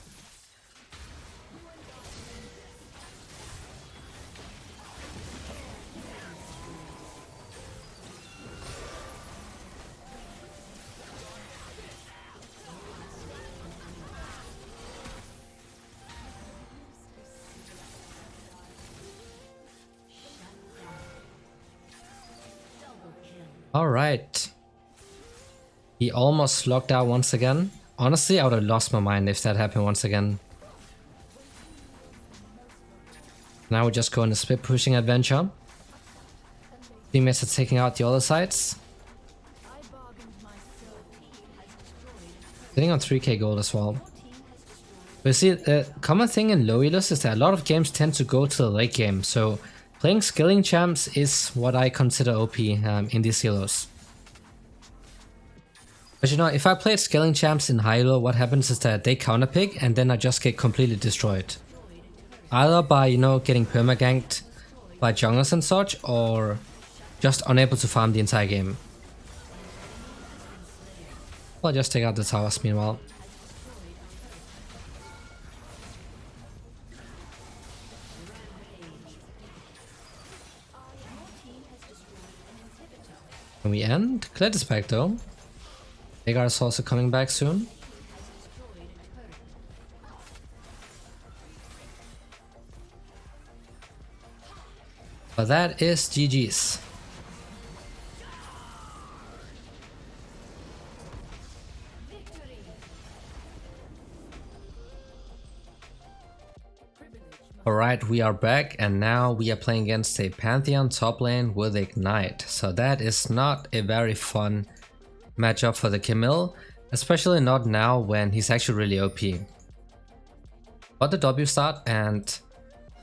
Alright. He almost locked out once again. Honestly, I would have lost my mind if that happened once again. Now we just go on a split pushing adventure. Teammates are taking out the other sides. Sitting on 3k gold as well. But you see, the common thing in low elos is that a lot of games tend to go to the late game, so playing skilling champs is what I consider OP in these elos. But you know, if I played skilling champs in high elo, what happens is that they counterpick and then I just get completely destroyed. Either by, you know, getting perma-ganked by junglers and such, or just unable to farm the entire game. I'll just take out the towers meanwhile. Can we end? Kled is back though. Yeager is also coming back soon. But that is GG's. Alright, we are back and now we are playing against a Pantheon top lane with Ignite. So that is not a very fun matchup for the Camille, especially not now when he's actually really OP. Got the W start and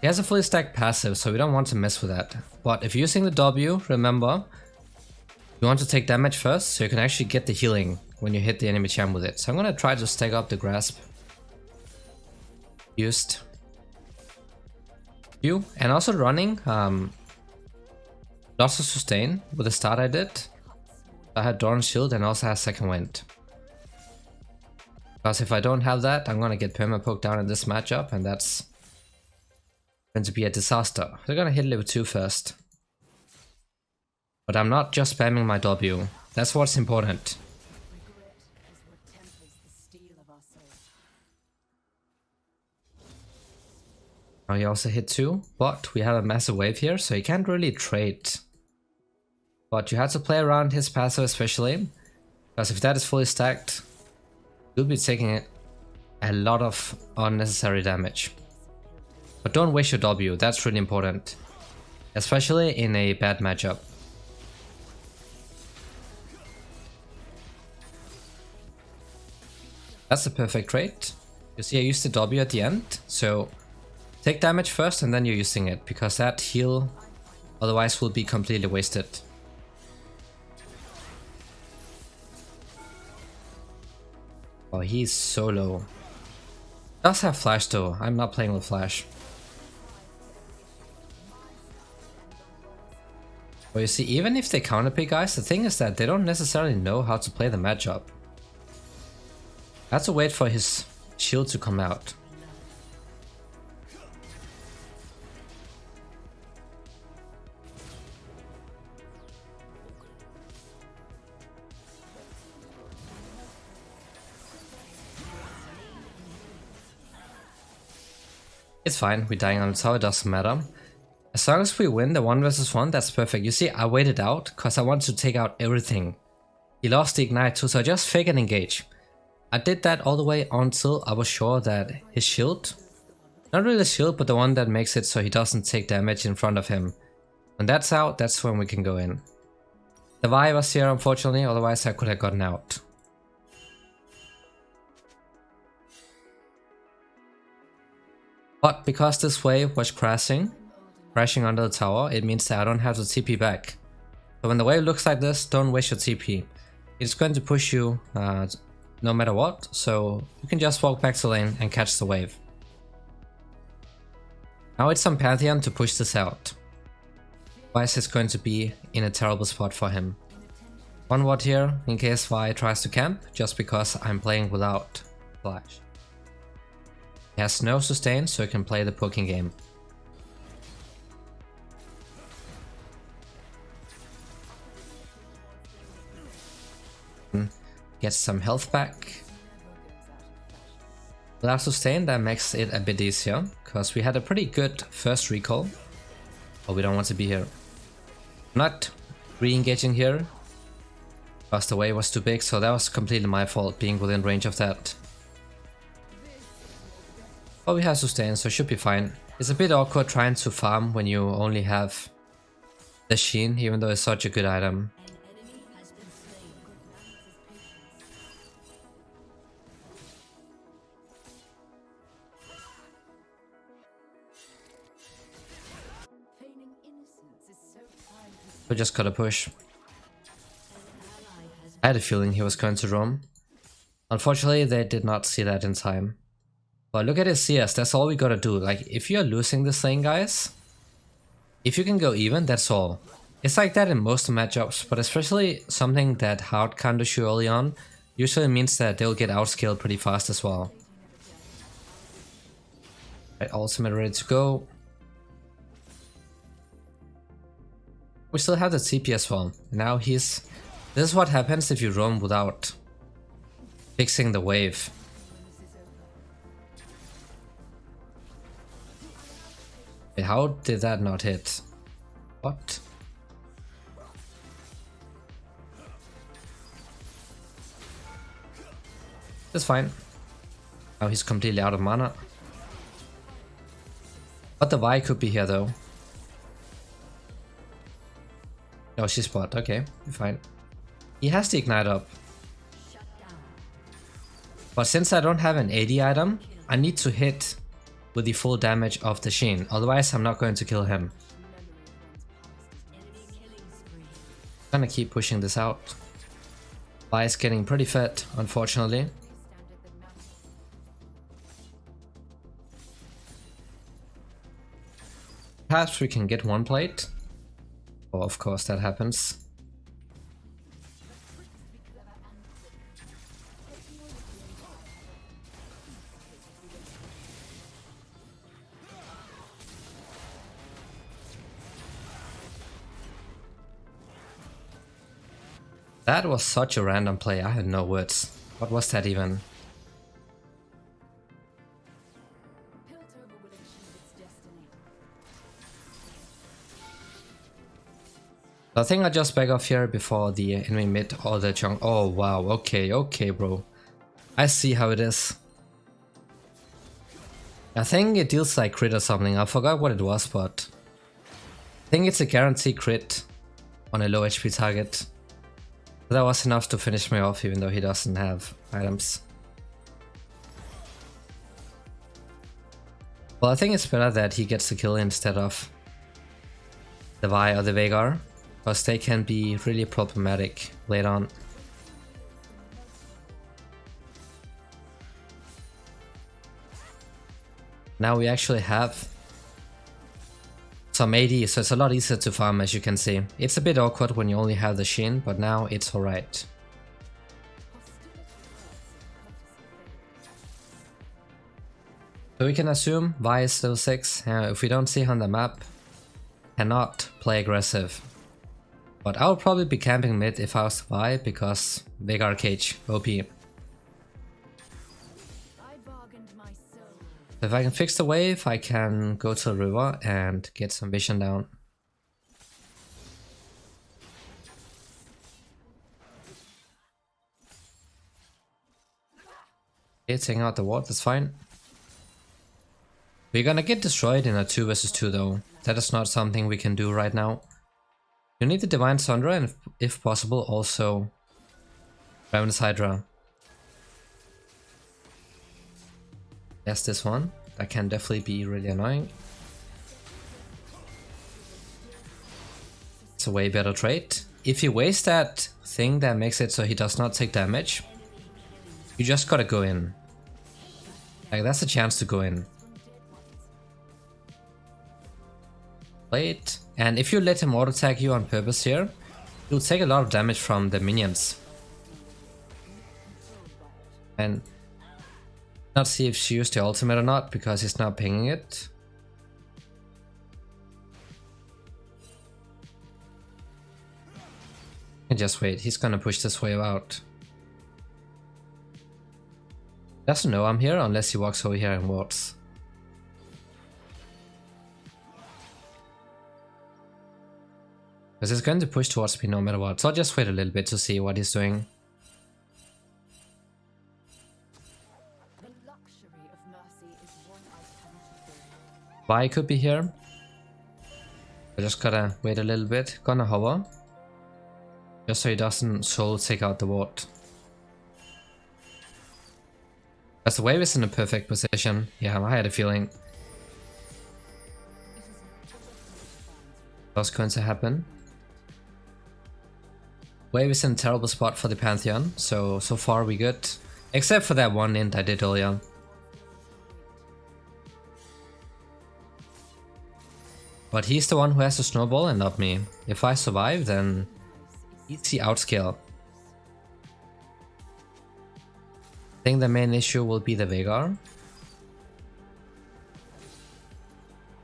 he has a fully stacked passive, so we don't want to mess with that. But if you're using the W, remember, you want to take damage first so you can actually get the healing when you hit the enemy champ with it. So I'm gonna try to stack up the grasp. Used. And also running lots of sustain with the start I did. I had Dawn Shield and also had Second Wind. Because if I don't have that, I'm gonna get perma-poked down in this matchup and that's going to be a disaster. They're gonna hit level 2 first. But I'm not just spamming my W. That's what's important. Now he also hit 2, but we have a massive wave here, so he can't really trade. But you have to play around his passive especially, because if that is fully stacked, you'll be taking a lot of unnecessary damage. But don't waste your W, that's really important. Especially in a bad matchup. That's a perfect trade. You see I used the W at the end, so take damage first and then you're using it, because that heal otherwise will be completely wasted. Oh, he's so low. Does have flash though, I'm not playing with flash. But you see, even if they counterpick guys, the thing is that they don't necessarily know how to play the matchup. I have to wait for his shield to come out. It's fine, we're dying on the tower, it doesn't matter. As long as we win the 1 versus 1, that's perfect. You see, I waited out because I wanted to take out everything. He lost the Ignite too, so I just fake and engage. I did that all the way until I was sure that his shield, not really the shield, but the one that makes it so he doesn't take damage in front of him. When that's out, that's when we can go in. The Vi was here unfortunately, otherwise I could have gotten out. But because this wave was crashing under the tower, it means that I don't have to TP back. So when the wave looks like this, don't waste your TP. It's going to push you no matter what, so you can just walk back to lane and catch the wave. Now it's on Pantheon to push this out. Otherwise it's going to be in a terrible spot for him. 1 ward here in case Vi tries to camp, just because I'm playing without flash. He has no sustain, so he can play the poking game. Get some health back. Without sustain, that makes it a bit easier, because we had a pretty good first recall. But we don't want to be here. Not re-engaging here, because the wave was too big, so that was completely my fault, being within range of that. But we have sustain, so it should be fine. It's a bit awkward trying to farm when you only have the Sheen, even though it's such a good item. We just gotta push. I had a feeling he was going to roam. Unfortunately, they did not see that in time. But look at his CS, that's all we gotta do. Like, if you're losing this lane, guys, if you can go even, that's all. It's like that in most matchups, but especially something that hard counters you early on, usually means that they'll get outscaled pretty fast as well. Right, ultimate ready to go. We still have the TP as well. Now this is what happens if you roam without fixing the wave. Wait, how did that not hit? What? That's fine. Now he's completely out of mana. But the Vi could be here though. No, she's bot. Okay, fine. He has the ignite up. But since I don't have an AD item, I need to hit with the full damage of the Sheen. Otherwise, I'm not going to kill him. I'm gonna keep pushing this out. Vi is getting pretty fed, unfortunately. Perhaps we can get one plate. Oh, of course that happens. That was such a random play, I had no words. What was that even? I think I just back off here before the enemy mid or the junk. Oh wow, okay bro. I see how it is. I think it deals like crit or something, I forgot what it was, but I think it's a guaranteed crit on a low HP target. That was enough to finish me off even though he doesn't have items. Well, I think it's better that he gets the kill instead of the Vi or the Veigar, because they can be really problematic later on. Now we actually have some AD, so it's a lot easier to farm, as you can see. It's a bit awkward when you only have the Sheen, but now it's alright. So we can assume Vi is still 6. If we don't see her on the map, cannot play aggressive. But I would probably be camping mid if I was Vi, because Veigar Cage, OP. If I can fix the wave, I can go to the river and get some vision down. Okay, taking out the ward, that's fine. We're gonna get destroyed in a 2 vs 2 though. That is not something we can do right now. You need the Divine Sundra and if possible also Ravenous Hydra. Yes, this one. That can definitely be really annoying. It's a way better trade. If you waste that thing that makes it so he does not take damage, you just gotta go in. Like, that's a chance to go in. Play it. And if you let him auto attack you on purpose here, you'll take a lot of damage from the minions. And not see if she used the ultimate or not, because he's not pinging it. And just wait, he's gonna push this wave out. Doesn't know I'm here unless he walks over here and wards. Because he's going to push towards me no matter what, so I'll just wait a little bit to see what he's doing. Vi could be here. I just gotta wait a little bit. Gonna hover. Just so he doesn't soul take out the ward. As the wave is in a perfect position. Yeah, I had a feeling that was going to happen. Wave is in a terrible spot for the Pantheon, so far we good. Except for that one int I did earlier. But he's the one who has to snowball and not me. If I survive, then easy outscale. think the main issue will be the Veigar.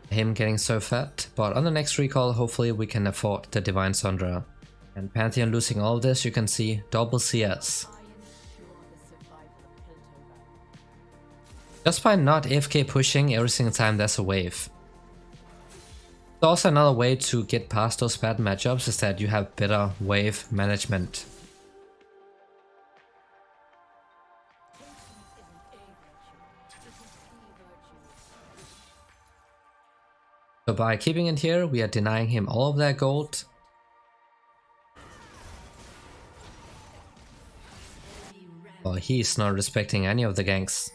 Him getting so fat, but on the next recall hopefully we can afford the Divine Sundra. And Pantheon losing all of this, you can see double CS. Just by not AFK pushing every single time there's a wave. So also another way to get past those bad matchups is that you have better wave management. So by keeping it here, we are denying him all of that gold. Well, he's not respecting any of the ganks.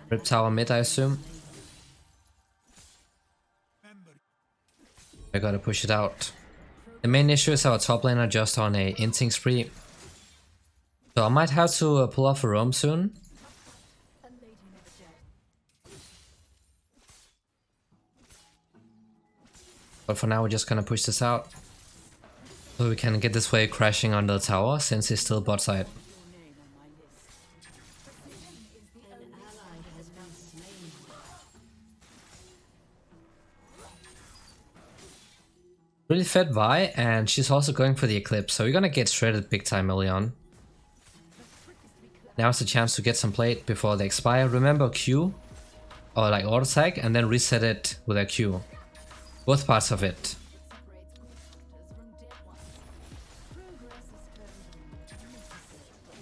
Rip tower mid, I assume. I gotta push it out. The main issue is our top laner just on a inting spree. So I might have to pull off a roam soon. But for now we're just gonna push this out. So we can get this wave crashing under the tower since he's still bot side. Really fed Vi, and she's also going for the Eclipse, so we're gonna get shredded big time early on. Now's the chance to get some plate before they expire. Remember Q, or like auto tag, and then reset it with a Q. Both parts of it.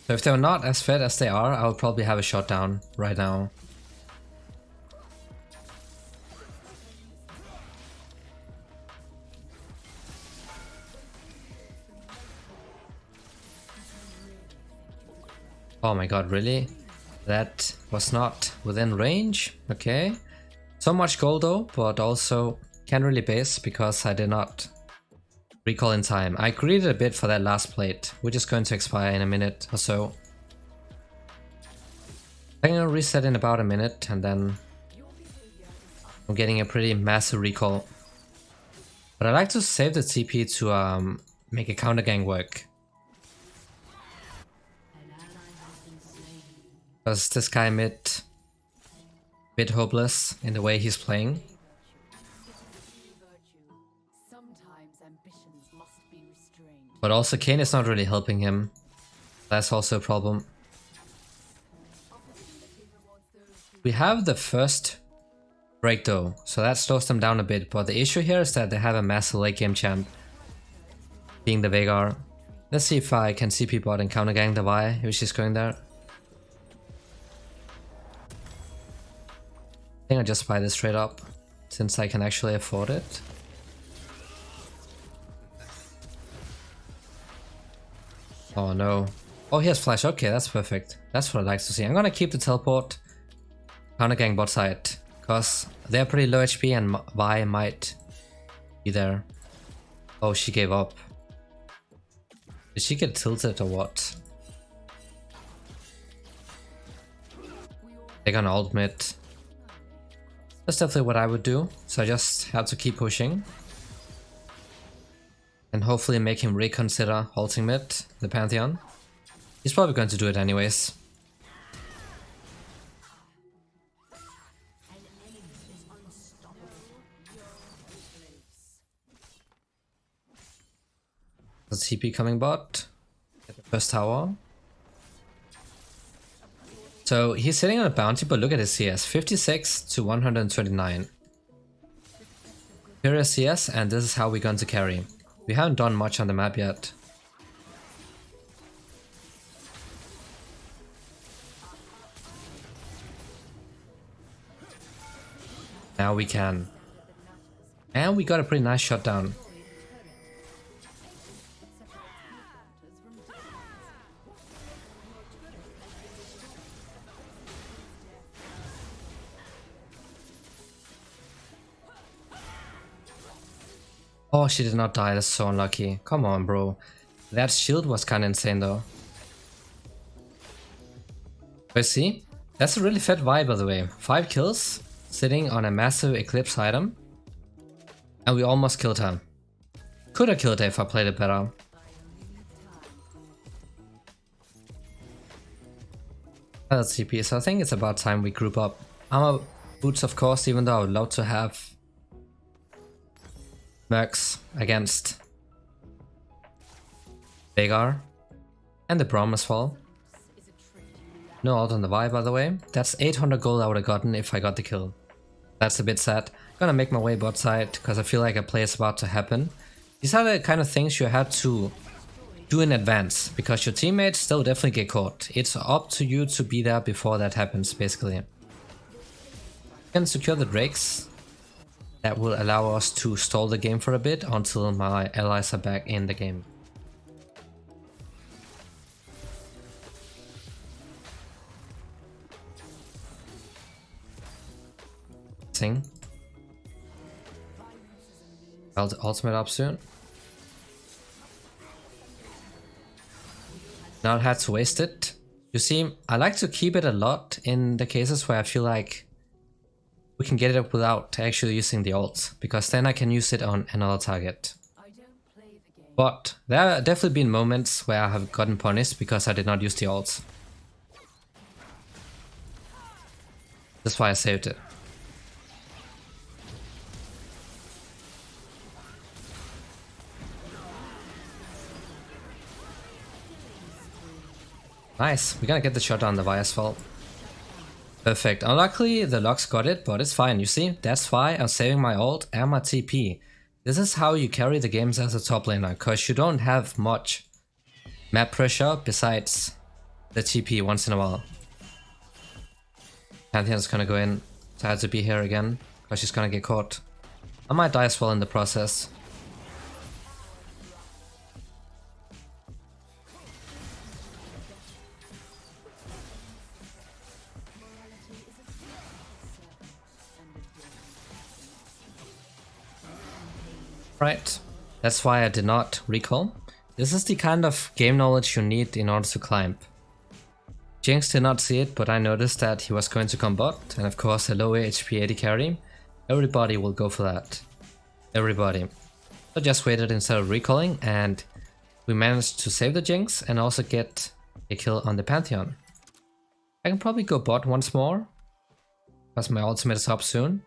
So if they're not as fed as they are, I would probably have a shutdown right now. Oh my god, really? That was not within range? Okay. So much gold though, but also can't really base because I did not recall in time. I greeded a bit for that last plate, which is going to expire in a minute or so. I'm gonna reset in about a minute and then I'm getting a pretty massive recall. But I like to save the TP to make a counter gang work. Because this guy mid bit hopeless in the way he's playing. But also Kayle is not really helping him. That's also a problem. We have the first break though, so that slows them down a bit, but the issue here is that they have a massive late game champ, being the Veigar. Let's see if I can CP bot and counter gang the Vi if she's going there. I think I'll just buy this straight up, since I can actually afford it. Oh no. Oh, he has flash. Okay, that's perfect. That's what I like to see. I'm gonna keep the teleport counter gang bot side, because they're pretty low HP and Vi might be there. Oh, she gave up. Did she get tilted or what? They're gonna ult mid. That's definitely what I would do, so I just have to keep pushing. And hopefully make him reconsider ulting mid, the Pantheon. He's probably going to do it anyways. The TP coming bot. Get the first tower. So he's sitting on a bounty, but look at his CS, 56 to 129. Here is CS, and this is how we're going to carry. We haven't done much on the map yet. Now we can. And we got a pretty nice shutdown. Oh, she did not die, that's so unlucky. Come on, bro. That shield was kinda insane though. But see, that's a really fat vibe by the way. 5 kills, sitting on a massive Eclipse item. And we almost killed her. Could have killed her if I played it better. Another TP, so I think it's about time we group up. Armor boots, of course, even though I would love to have Mercs against Veigar and the Braum as well. No ult on the Vi, by the way. That's 800 gold I would have gotten if I got the kill. That's a bit sad. Gonna make my way bot side because I feel like a play is about to happen. These are the kind of things you have to do in advance because your teammates still definitely get caught. It's up to you to be there before that happens, basically. You can secure the Drakes. That will allow us to stall the game for a bit until my allies are back in the game. Ultimate up soon. Not had to waste it. You see, I like to keep it a lot in the cases where I feel like we can get it up without actually using the ult, because then I can use it on another target. But there have definitely been moments where I have gotten punished because I did not use the ult. That's why I saved it. Nice, we're gonna get the shot on the Vi as well. Perfect. Unluckily, the Lux got it, but it's fine, you see? That's why I'm saving my ult and my TP. This is how you carry the games as a top laner, because you don't have much map pressure besides the TP once in a while. Pantheon's gonna go in, so I had to be here again, because she's gonna get caught. I might die as well in the process. Right, that's why I did not recall. This is the kind of game knowledge you need in order to climb. Jinx did not see it, but I noticed that he was going to come bot, and of course a low HP 80 carry. Everybody will go for that. Everybody. I just waited instead of recalling, and we managed to save the Jinx and also get a kill on the Pantheon. I can probably go bot once more, because my ultimate is up soon.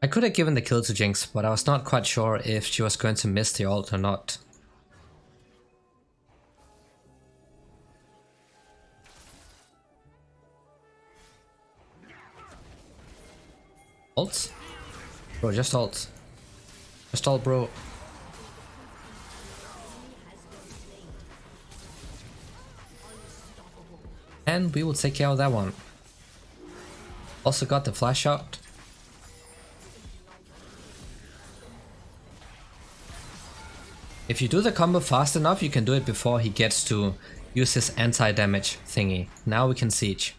I could have given the kill to Jinx, but I was not quite sure if she was going to miss the ult or not. Ult? Bro, just ult. Just ult, bro. And we will take care of that one. Also got the flash shot. If you do the combo fast enough, you can do it before he gets to use his anti-damage thingy. Now we can siege.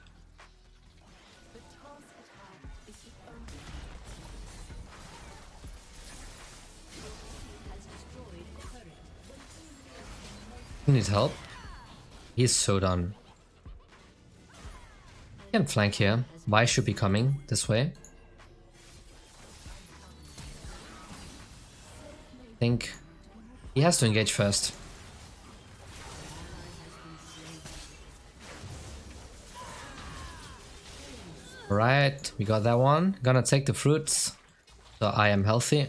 He needs help. He's so done. He can flank here. Vi should be coming this way. I think he has to engage first. Alright, we got that one. Gonna take the fruits, so I am healthy.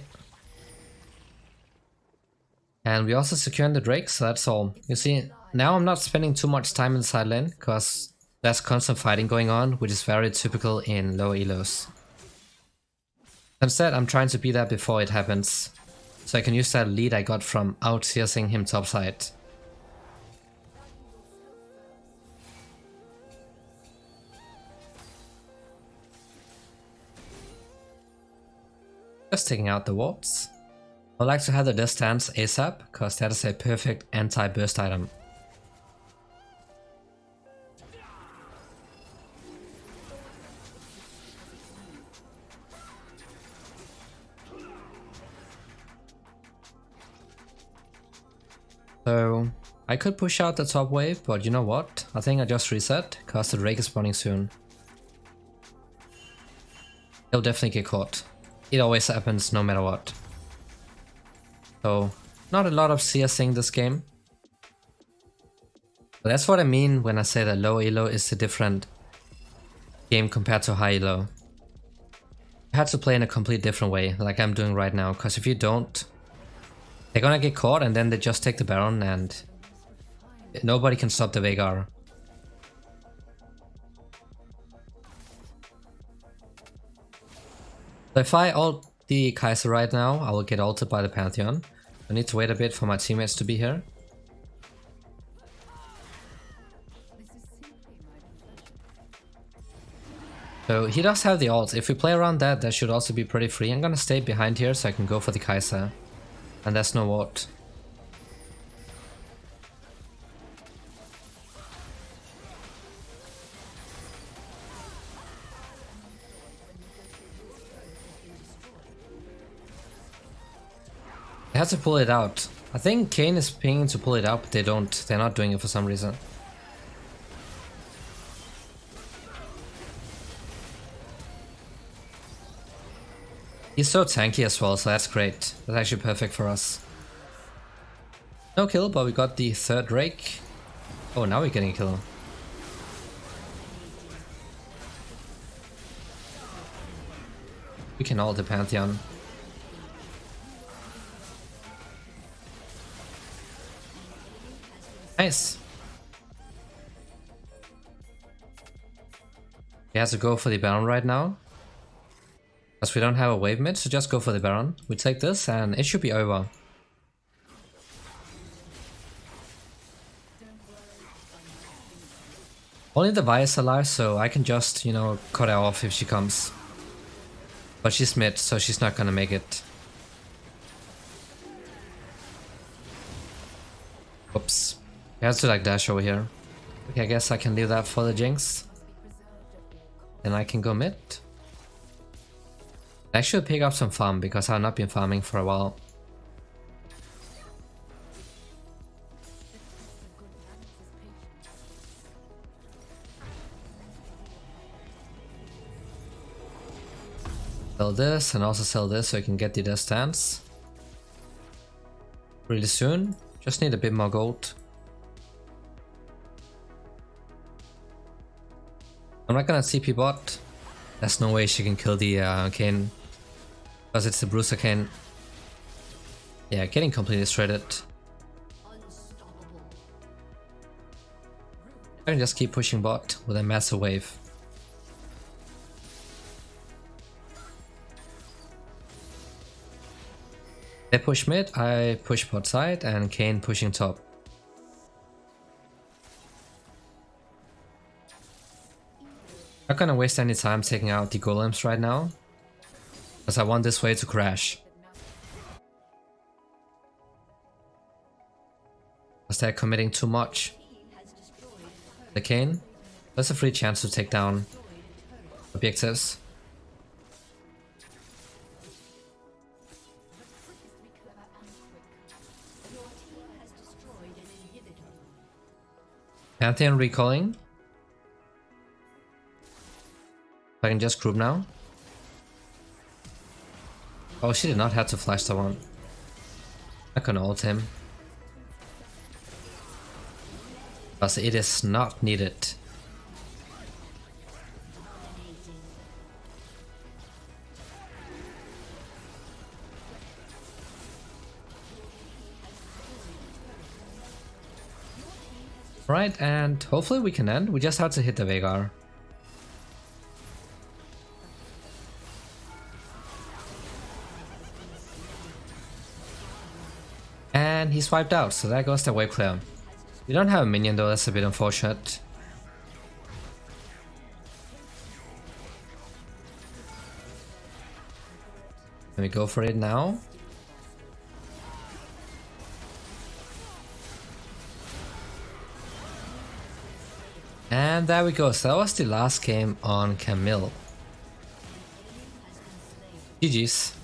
And we also secured the Drake, so that's all. You see, now I'm not spending too much time in the side lane, because there's constant fighting going on, which is very typical in low elos. Instead, I'm trying to be there before it happens, so I can use that lead I got from out-CSing him topside. Just taking out the wards. I would like to have the Death Stance ASAP, because that is a perfect anti-burst item. So I could push out the top wave, but you know what? I think I just reset, because the Drake is spawning soon. He'll definitely get caught. It always happens no matter what. So not a lot of CSing this game. That's what I mean when I say that low elo is a different game compared to high elo. You have to play in a completely different way, like I'm doing right now, because if you don't, they're gonna get caught and then they just take the Baron and nobody can stop the Veigar. So if I ult the Kai'Sa right now, I will get ulted by the Pantheon. I need to wait a bit for my teammates to be here. So he does have the ult. If we play around that, that should also be pretty free. I'm gonna stay behind here so I can go for the Kai'Sa. And there's no ward. They have to pull it out. I think Kayn is pinging to pull it out, but they don't. They're not doing it for some reason. He's so tanky as well, so that's great. That's actually perfect for us. No kill, but we got the third Drake. Oh, now we're getting a kill. We can ult the Pantheon. Nice. He has to go for the Baron right now. Because we don't have a wave mid, so just go for the Baron. We take this and it should be over. Only the Vi is alive, so I can just, you know, cut her off if she comes. But she's mid, so she's not gonna make it. Oops. He has to like dash over here. Okay, I guess I can leave that for the Jinx. Then I can go mid. I should pick up some farm because I've not been farming for a while. Sell this and also sell this so I can get the death stance really soon. Just need a bit more gold. I'm not gonna TP bot. There's no way she can kill the Kayn. Because it's the Bruiser Kayn. Yeah, getting completely shredded. I can just keep pushing bot with a massive wave. They push mid, I push bot side, and Kayn pushing top. Not gonna waste any time taking out the golems right now, because I want this wave to crash. Because they're committing too much. The Kayn, that's a free chance to take down objectives. Pantheon recalling. I can just group now. Oh, she did not have to flash that one. I can ult him. Because it is not needed. Right, and hopefully we can end. We just have to hit the Veigar. And he's wiped out, so there goes the wave clear. We don't have a minion though, that's a bit unfortunate. Let me go for it now. And there we go, so that was the last game on Camille. GG's.